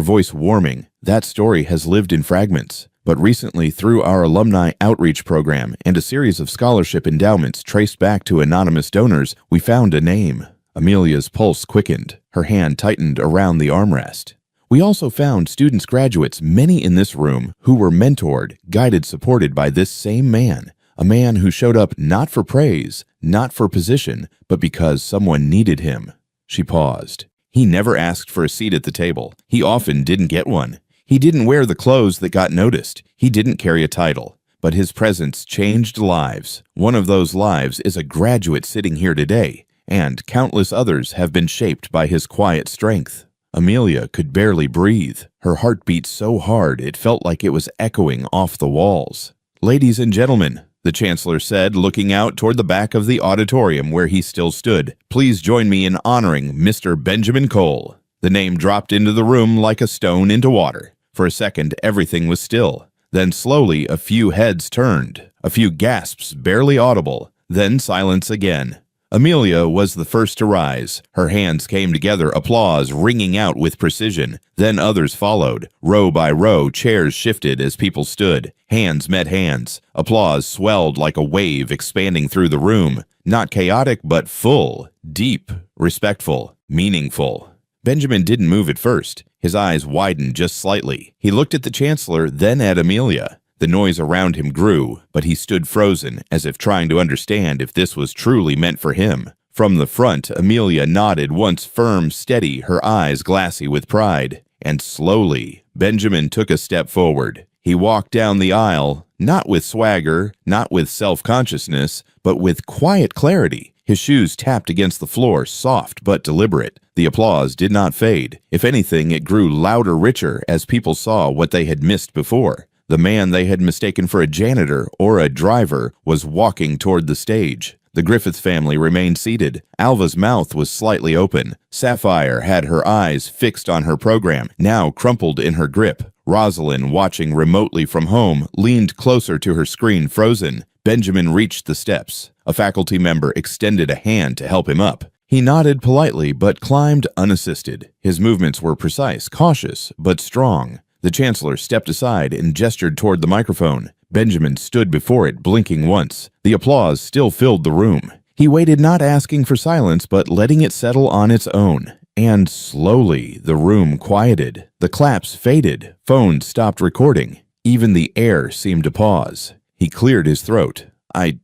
voice warming, that story has lived in fragments. But recently, through our alumni outreach program and a series of scholarship endowments traced back to anonymous donors, we found a name. Amelia's pulse quickened. Her hand tightened around the armrest. We also found students, graduates, many in this room, who were mentored, guided, supported by this same man. A man who showed up not for praise, not for position, but because someone needed him. She paused. He never asked for a seat at the table. He often didn't get one. He didn't wear the clothes that got noticed. He didn't carry a title. But his presence changed lives. One of those lives is a graduate sitting here today, and countless others have been shaped by his quiet strength. Amelia could barely breathe. Her heart beat so hard it felt like it was echoing off the walls. Ladies and gentlemen, the chancellor said, looking out toward the back of the auditorium where he still stood, please join me in honoring Mr. Benjamin Cole. The name dropped into the room like a stone into water. For a second, everything was still. Then slowly, a few heads turned, a few gasps barely audible, then silence again. Amelia was the first to rise. Her hands came together, applause ringing out with precision. Then others followed. Row by row, chairs shifted as people stood. Hands met hands. Applause swelled like a wave expanding through the room. Not chaotic, but full, deep, respectful, meaningful. Benjamin didn't move at first. His eyes widened just slightly. He looked at the Chancellor, then at Amelia. The noise around him grew, but he stood frozen, as if trying to understand if this was truly meant for him. From the front, Amelia nodded once firm, steady, her eyes glassy with pride. And slowly, Benjamin took a step forward. He walked down the aisle, not with swagger, not with self-consciousness, but with quiet clarity. His shoes tapped against the floor, soft but deliberate. The applause did not fade. If anything, it grew louder, richer, as people saw what they had missed before. The man they had mistaken for a janitor or a driver was walking toward the stage. The Griffith family remained seated. Alva's mouth was slightly open. Sapphire had her eyes fixed on her program, now crumpled in her grip. Rosalind, watching remotely from home, leaned closer to her screen, frozen. Benjamin reached the steps. A faculty member extended a hand to help him up. He nodded politely but climbed unassisted. His movements were precise, cautious, but strong. The Chancellor stepped aside and gestured toward the microphone. Benjamin stood before it, blinking once. The applause still filled the room. He waited, not asking for silence, but letting it settle on its own. And slowly, the room quieted. The claps faded. Phones stopped recording. Even the air seemed to pause. He cleared his throat. "I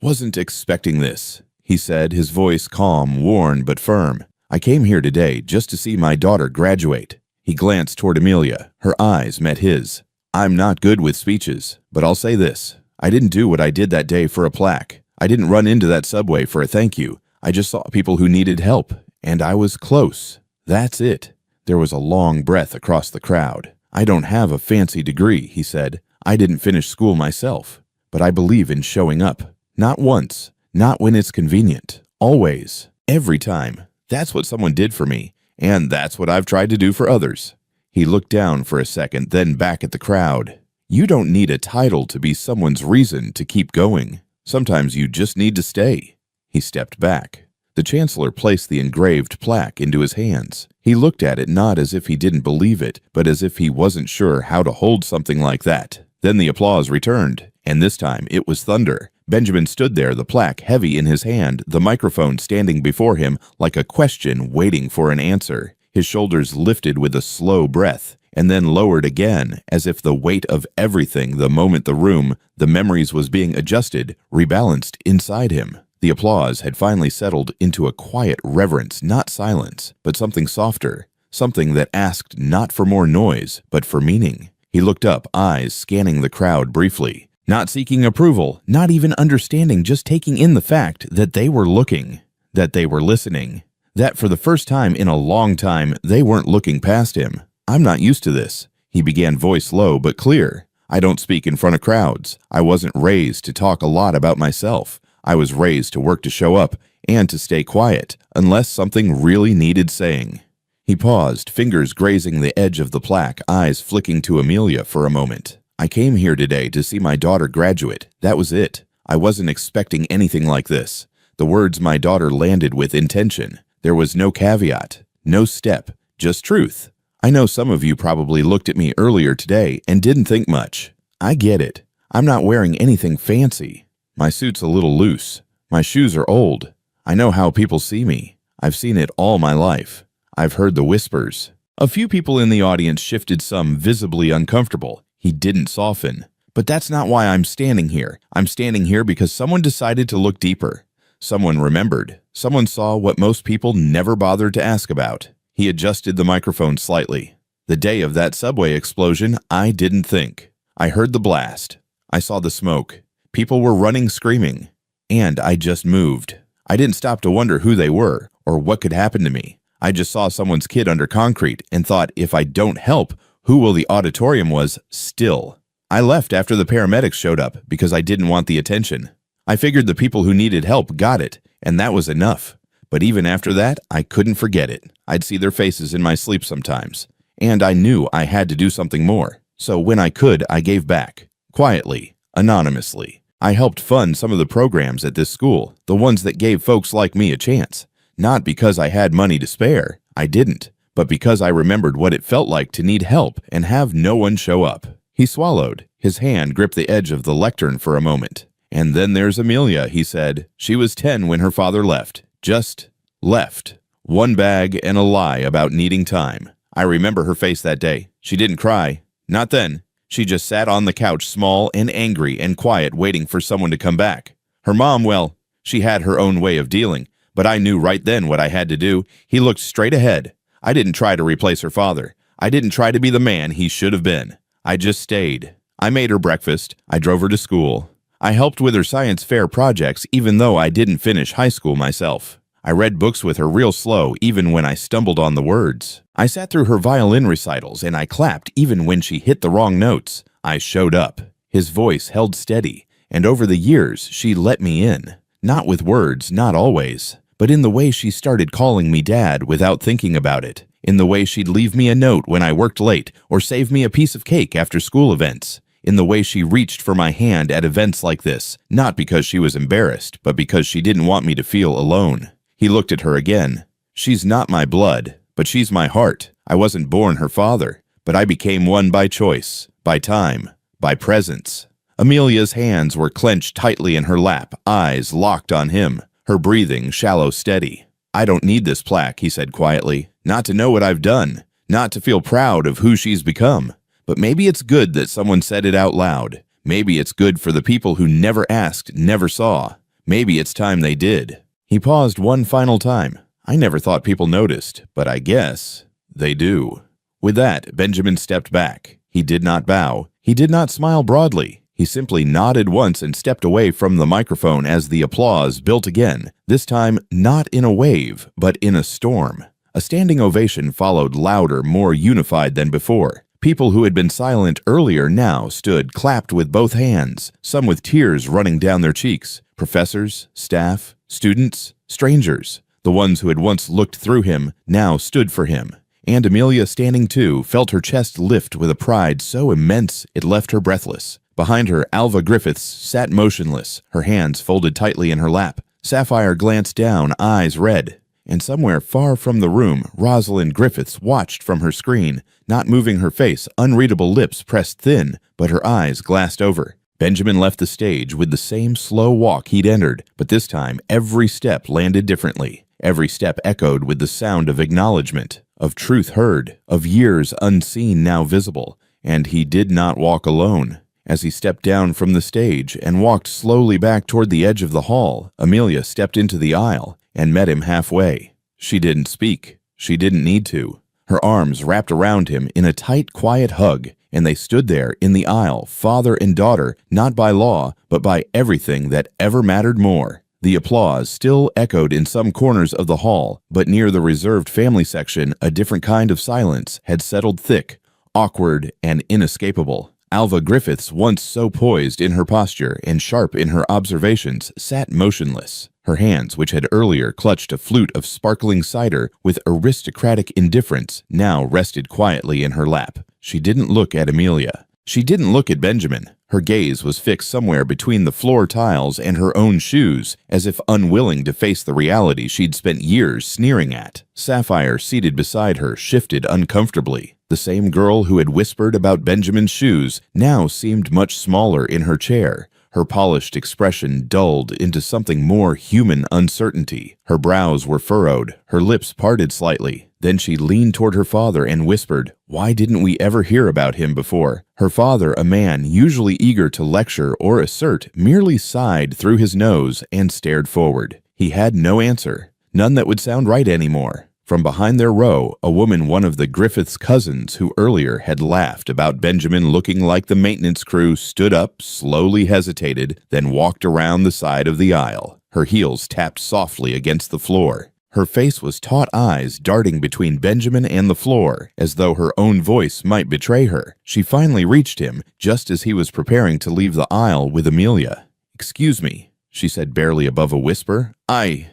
wasn't expecting this," he said, his voice calm, worn, but firm. "I came here today just to see my daughter graduate." He glanced toward Amelia. Her eyes met his. "I'm not good with speeches, but I'll say this. I didn't do what I did that day for a plaque. I didn't run into that subway for a thank you. I just saw people who needed help, and I was close. That's it." There was a long breath across the crowd. "I don't have a fancy degree," he said. "I didn't finish school myself, but I believe in showing up. Not once, not when it's convenient. Always, every time. That's what someone did for me, and that's what I've tried to do for others." He looked down for a second, then back at the crowd. "You don't need a title to be someone's reason to keep going. Sometimes you just need to stay." He stepped back. The Chancellor placed the engraved plaque into his hands. He looked at it not as if he didn't believe it, but as if he wasn't sure how to hold something like that. Then the applause returned, and this time it was thunder. Benjamin stood there, the plaque heavy in his hand, the microphone standing before him like a question waiting for an answer. His shoulders lifted with a slow breath, and then lowered again, as if the weight of everything the moment the memories was being adjusted, rebalanced inside him. The applause had finally settled into a quiet reverence, not silence, but something softer, something that asked not for more noise, but for meaning. He looked up, eyes scanning the crowd briefly, not seeking approval, not even understanding, just taking in the fact that they were looking, that they were listening. That for the first time in a long time, they weren't looking past him. "I'm not used to this," he began, voice low but clear. "I don't speak in front of crowds. I wasn't raised to talk a lot about myself. I was raised to work to show up and to stay quiet, unless something really needed saying." He paused, fingers grazing the edge of the plaque, eyes flicking to Amelia for a moment. "I came here today to see my daughter graduate. That was it. I wasn't expecting anything like this." The words my daughter landed with intention. There was no caveat, no step, just truth. "I know some of you probably looked at me earlier today and didn't think much. I get it. I'm not wearing anything fancy. My suit's a little loose. My shoes are old. I know how people see me. I've seen it all my life. I've heard the whispers." A few people in the audience shifted, some visibly uncomfortable. He didn't soften. "But that's not why I'm standing here. I'm standing here because someone decided to look deeper. Someone remembered. Someone saw what most people never bothered to ask about." He adjusted the microphone slightly. "The day of that subway explosion, I didn't think. I heard the blast. I saw the smoke. People were running, screaming. And I just moved. I didn't stop to wonder who they were or what could happen to me. I just saw someone's kid under concrete and thought, if I don't help, who will the auditorium was still. I left after the paramedics showed up because I didn't want the attention. I figured the people who needed help got it, and that was enough. But even after that, I couldn't forget it. I'd see their faces in my sleep sometimes. And I knew I had to do something more. So when I could, I gave back. Quietly, anonymously. I helped fund some of the programs at this school, the ones that gave folks like me a chance. Not because I had money to spare. I didn't. But because I remembered what it felt like to need help and have no one show up." He swallowed. His hand gripped the edge of the lectern for a moment. "And then there's Amelia," he said. "She was 10 when her father left. Just left. One bag and a lie about needing time. I remember her face that day. She didn't cry. Not then. She just sat on the couch, small and angry and quiet, waiting for someone to come back. Her mom, well, she had her own way of dealing, but I knew right then what I had to do. He looked straight ahead. I didn't try to replace her father. I didn't try to be the man he should have been. I just stayed. I made her breakfast. I drove her to school. I helped with her science fair projects even though I didn't finish high school myself. I read books with her real slow even when I stumbled on the words. I sat through her violin recitals and I clapped even when she hit the wrong notes. I showed up. His voice held steady, and over the years she let me in. Not with words, not always, but in the way she started calling me dad without thinking about it. In the way she'd leave me a note when I worked late or save me a piece of cake after school events. In the way she reached for my hand at events like this, not because she was embarrassed, but because she didn't want me to feel alone. He looked at her again. She's not my blood, but she's my heart. I wasn't born her father, but I became one by choice, by time, by presence. Amelia's hands were clenched tightly in her lap, eyes locked on him, her breathing shallow, steady. I don't need this plaque, he said quietly, not to know what I've done, not to feel proud of who she's become. But maybe it's good that someone said it out loud. Maybe it's good for the people who never asked, never saw. Maybe it's time they did. He paused one final time. I never thought people noticed, but I guess they do. With that, Benjamin stepped back. He did not bow. He did not smile broadly. He simply nodded once and stepped away from the microphone as the applause built again, this time not in a wave, but in a storm. A standing ovation followed, louder, more unified than before. People who had been silent earlier now stood, clapped with both hands, some with tears running down their cheeks. Professors, staff, students, strangers. The ones who had once looked through him now stood for him. And Amelia, standing too, felt her chest lift with a pride so immense it left her breathless. Behind her, Alva Griffiths sat motionless, her hands folded tightly in her lap. Sapphire glanced down, eyes red. And somewhere far from the room, Rosalind Griffiths watched from her screen, not moving her face, unreadable lips pressed thin, but her eyes glassed over. Benjamin left the stage with the same slow walk he'd entered, but this time every step landed differently. Every step echoed with the sound of acknowledgement, of truth heard, of years unseen now visible, and he did not walk alone. As he stepped down from the stage and walked slowly back toward the edge of the hall, Amelia stepped into the aisle and met him halfway. She didn't speak. She didn't need to. Her arms wrapped around him in a tight, quiet hug, and they stood there in the aisle, father and daughter, not by law, but by everything that ever mattered more. The applause still echoed in some corners of the hall, but near the reserved family section, a different kind of silence had settled thick, awkward, and inescapable. Alva Griffiths, once so poised in her posture and sharp in her observations, sat motionless. Her hands, which had earlier clutched a flute of sparkling cider with aristocratic indifference, now rested quietly in her lap. She didn't look at Amelia. She didn't look at Benjamin. Her gaze was fixed somewhere between the floor tiles and her own shoes, as if unwilling to face the reality she'd spent years sneering at. Sapphire, seated beside her, shifted uncomfortably. The same girl who had whispered about Benjamin's shoes now seemed much smaller in her chair. Her polished expression dulled into something more human uncertainty. Her brows were furrowed, her lips parted slightly. Then she leaned toward her father and whispered, "Why didn't we ever hear about him before?" Her father, a man usually eager to lecture or assert, merely sighed through his nose and stared forward. He had no answer, none that would sound right anymore. From behind their row, a woman, one of the Griffiths' cousins who earlier had laughed about Benjamin looking like the maintenance crew, stood up, slowly hesitated, then walked around the side of the aisle. Her heels tapped softly against the floor. Her face was taut eyes darting between Benjamin and the floor, as though her own voice might betray her. She finally reached him, just as he was preparing to leave the aisle with Amelia. "Excuse me," she said barely above a whisper. I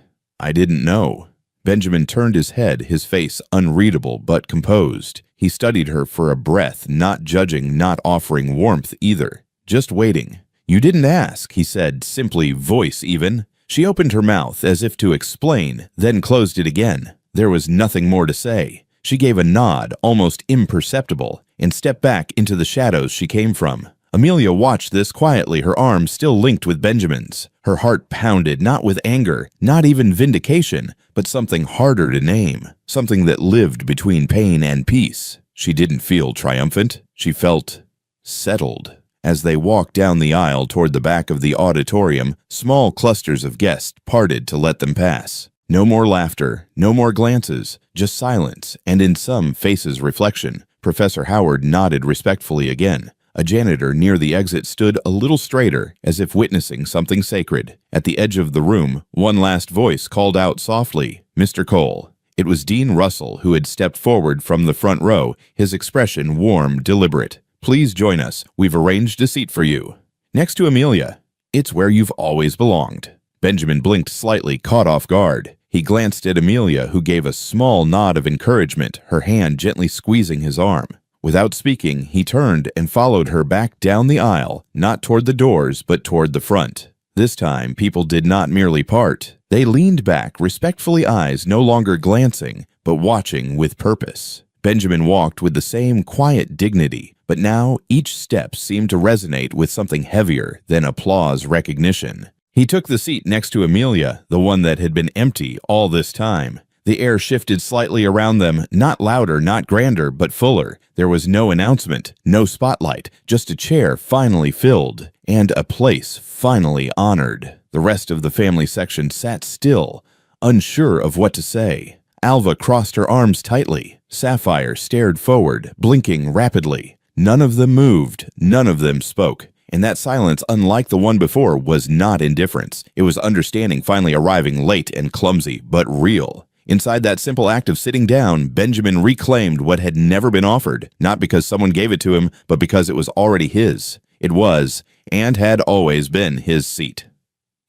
didn't know." Benjamin turned his head, his face unreadable but composed. He studied her for a breath, not judging, not offering warmth either. Just waiting. "You didn't ask," he said, simply, voice even. She opened her mouth as if to explain, then closed it again. There was nothing more to say. She gave a nod, almost imperceptible, and stepped back into the shadows she came from. Amelia watched this quietly, her arms still linked with Benjamin's. Her heart pounded, not with anger, not even vindication, but something harder to name, something that lived between pain and peace. She didn't feel triumphant. She felt settled. As they walked down the aisle toward the back of the auditorium, small clusters of guests parted to let them pass. No more laughter, no more glances, just silence, and in some faces reflection. Professor Howard nodded respectfully again. A janitor near the exit stood a little straighter, as if witnessing something sacred. At the edge of the room, one last voice called out softly, "Mr. Cole." It was Dean Russell, who had stepped forward from the front row, his expression warm, deliberate. "Please join us. We've arranged a seat for you." "Next to Amelia." "It's where you've always belonged." Benjamin blinked slightly, caught off guard. He glanced at Amelia, who gave a small nod of encouragement, her hand gently squeezing his arm. Without speaking, he turned and followed her back down the aisle, not toward the doors, but toward the front. This time, people did not merely part. They leaned back, respectfully, eyes no longer glancing, but watching with purpose. Benjamin walked with the same quiet dignity, but now each step seemed to resonate with something heavier than applause recognition. He took the seat next to Amelia, the one that had been empty all this time. The air shifted slightly around them, not louder, not grander, but fuller. There was no announcement, no spotlight, just a chair finally filled, and a place finally honored. The rest of the family section sat still, unsure of what to say. Alva crossed her arms tightly. Sapphire stared forward, blinking rapidly. None of them moved, none of them spoke. And that silence, unlike the one before, was not indifference. It was understanding finally arriving late and clumsy, but real. Inside that simple act of sitting down, Benjamin reclaimed what had never been offered, not because someone gave it to him, but because it was already his. It was, and had always been, his seat.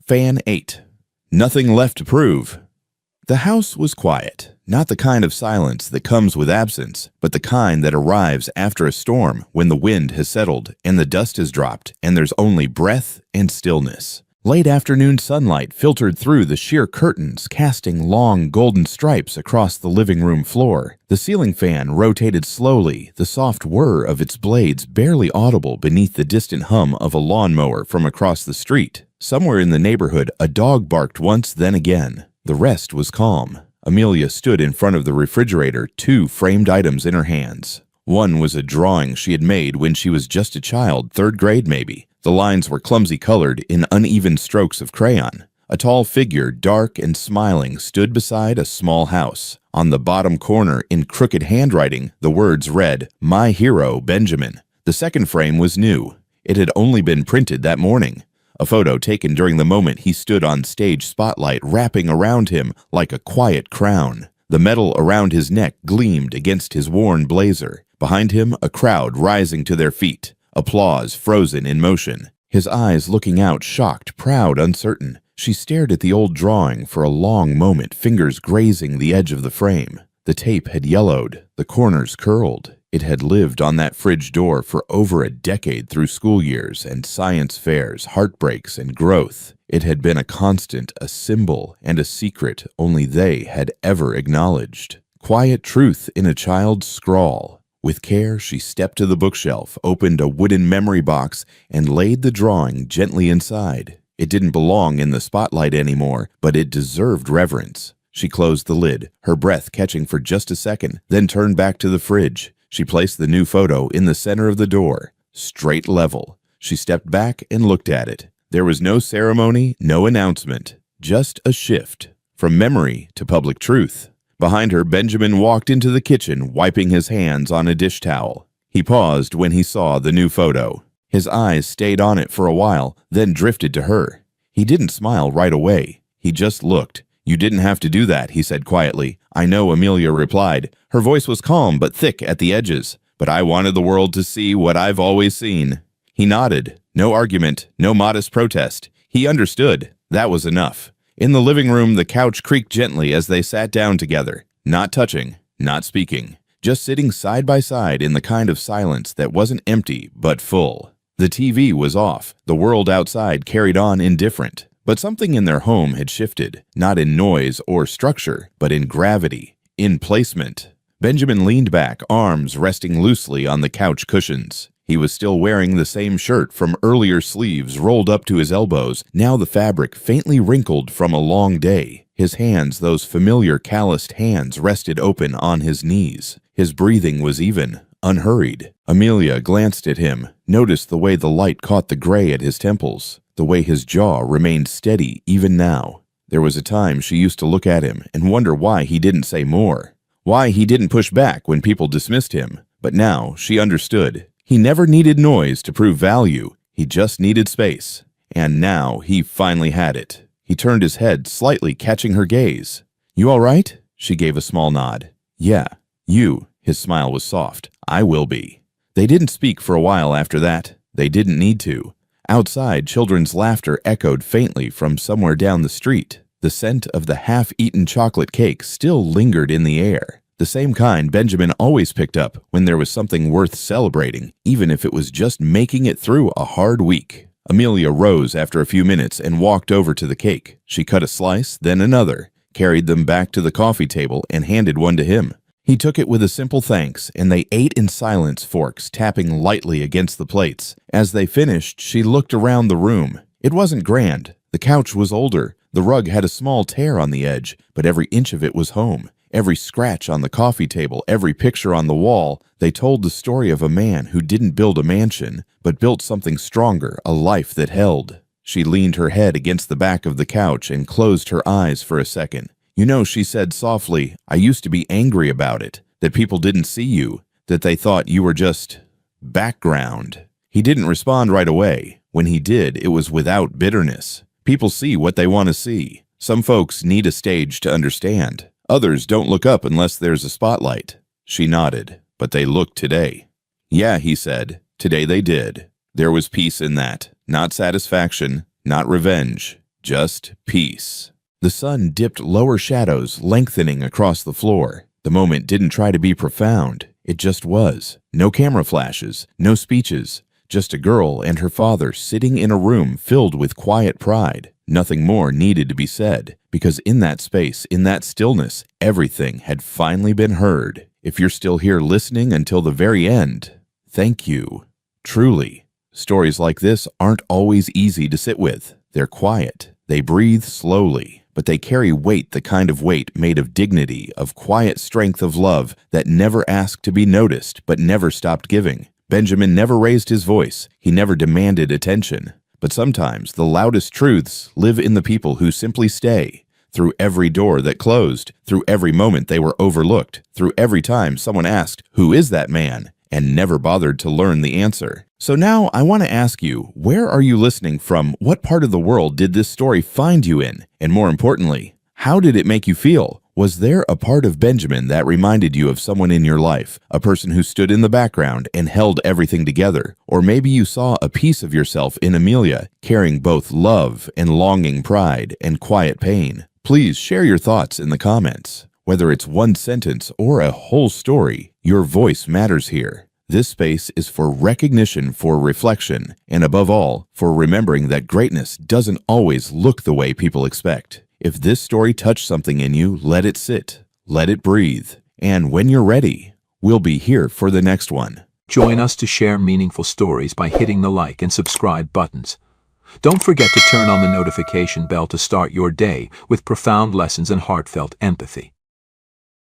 Fan 8. Nothing left to prove. The house was quiet, not the kind of silence that comes with absence, but the kind that arrives after a storm when the wind has settled and the dust has dropped and there's only breath and stillness. Late afternoon sunlight filtered through the sheer curtains, casting long golden stripes across the living room floor. The ceiling fan rotated slowly, the soft whir of its blades barely audible beneath the distant hum of a lawnmower from across the street. Somewhere in the neighborhood, a dog barked once, then again. The rest was calm. Amelia stood in front of the refrigerator, two framed items in her hands. One was a drawing she had made when she was just a child, 3rd grade maybe. The lines were clumsy colored in uneven strokes of crayon. A tall figure, dark and smiling, stood beside a small house. On the bottom corner, in crooked handwriting, the words read, "My hero, Benjamin." The second frame was new. It had only been printed that morning. A photo taken during the moment he stood on stage spotlight wrapping around him like a quiet crown. The metal around his neck gleamed against his worn blazer. Behind him, a crowd rising to their feet. Applause frozen in motion. His eyes looking out, shocked, proud, uncertain. She stared at the old drawing for a long moment, fingers grazing the edge of the frame. The tape had yellowed, the corners curled. It had lived on that fridge door for over a decade through school years and science fairs, heartbreaks, and growth. It had been a constant, a symbol, and a secret only they had ever acknowledged. Quiet truth in a child's scrawl. With care, she stepped to the bookshelf, opened a wooden memory box, and laid the drawing gently inside. It didn't belong in the spotlight anymore, but it deserved reverence. She closed the lid, her breath catching for just a second, then turned back to the fridge. She placed the new photo in the center of the door, straight level. She stepped back and looked at it. There was no ceremony, no announcement, just a shift from memory to public truth. Behind her, Benjamin walked into the kitchen, wiping his hands on a dish towel. He paused when he saw the new photo. His eyes stayed on it for a while, then drifted to her. He didn't smile right away. He just looked. "You didn't have to do that," he said quietly. "I know," Amelia replied. Her voice was calm but thick at the edges. "But I wanted the world to see what I've always seen." He nodded. No argument, no modest protest. He understood. That was enough. In the living room, the couch creaked gently as they sat down together. Not touching, not speaking. Just sitting side by side in the kind of silence that wasn't empty but full. The TV was off. The world outside carried on indifferent. But something in their home had shifted, not in noise or structure, but in gravity, in placement. Benjamin leaned back, arms resting loosely on the couch cushions. He was still wearing the same shirt from earlier, sleeves rolled up to his elbows, now the fabric faintly wrinkled from a long day. His hands, those familiar calloused hands, rested open on his knees. His breathing was even, unhurried. Amelia glanced at him, noticed the way the light caught the gray at his temples, the way his jaw remained steady even now. There was a time she used to look at him and wonder why he didn't say more, why he didn't push back when people dismissed him. But now she understood. He never needed noise to prove value. He just needed space. And now he finally had it. He turned his head, slightly catching her gaze. "You all right?" She gave a small nod. "Yeah, you." His smile was soft. "I will be." They didn't speak for a while after that. They didn't need to. Outside, children's laughter echoed faintly from somewhere down the street. The scent of the half-eaten chocolate cake still lingered in the air. The same kind Benjamin always picked up when there was something worth celebrating, even if it was just making it through a hard week. Amelia rose after a few minutes and walked over to the cake. She cut a slice, then another, carried them back to the coffee table, and handed one to him. He took it with a simple thanks, and they ate in silence, forks tapping lightly against the plates. As they finished, she looked around the room. It wasn't grand. The couch was older. The rug had a small tear on the edge, but every inch of it was home. Every scratch on the coffee table, every picture on the wall, they told the story of a man who didn't build a mansion, but built something stronger, a life that held. She leaned her head against the back of the couch and closed her eyes for a second. "You know," she said softly, "I used to be angry about it, that people didn't see you, that they thought you were just background." He didn't respond right away. When he did, it was without bitterness. People see what they want to see. Some folks need a stage to understand. Others don't look up unless there's a spotlight. She nodded. "But they looked today." "Yeah," he said. "Today they did." There was peace in that. Not satisfaction, not revenge, just peace. The sun dipped lower shadows, lengthening across the floor. The moment didn't try to be profound. It just was. No camera flashes, no speeches. Just a girl and her father sitting in a room filled with quiet pride. Nothing more needed to be said, because in that space, in that stillness, everything had finally been heard. If you're still here listening until the very end, thank you. Truly. Stories like this aren't always easy to sit with. They're quiet. They breathe slowly, but they carry weight, the kind of weight made of dignity, of quiet strength of love that never asked to be noticed, but never stopped giving. Benjamin never raised his voice. He never demanded attention. But sometimes the loudest truths live in the people who simply stay. Through every door that closed, through every moment they were overlooked, through every time someone asked, "Who is that man?" and never bothered to learn the answer. So now I want to ask you, where are you listening from? What part of the world did this story find you in? And more importantly, how did it make you feel? Was there a part of Benjamin that reminded you of someone in your life, a person who stood in the background and held everything together? Or maybe you saw a piece of yourself in Amelia, carrying both love and longing pride and quiet pain. Please share your thoughts in the comments. Whether it's one sentence or a whole story, your voice matters here. This space is for recognition, for reflection, and above all, for remembering that greatness doesn't always look the way people expect. If this story touched something in you, let it sit, let it breathe, and when you're ready, we'll be here for the next one. Join us to share meaningful stories by hitting the like and subscribe buttons. Don't forget to turn on the notification bell to start your day with profound lessons and heartfelt empathy.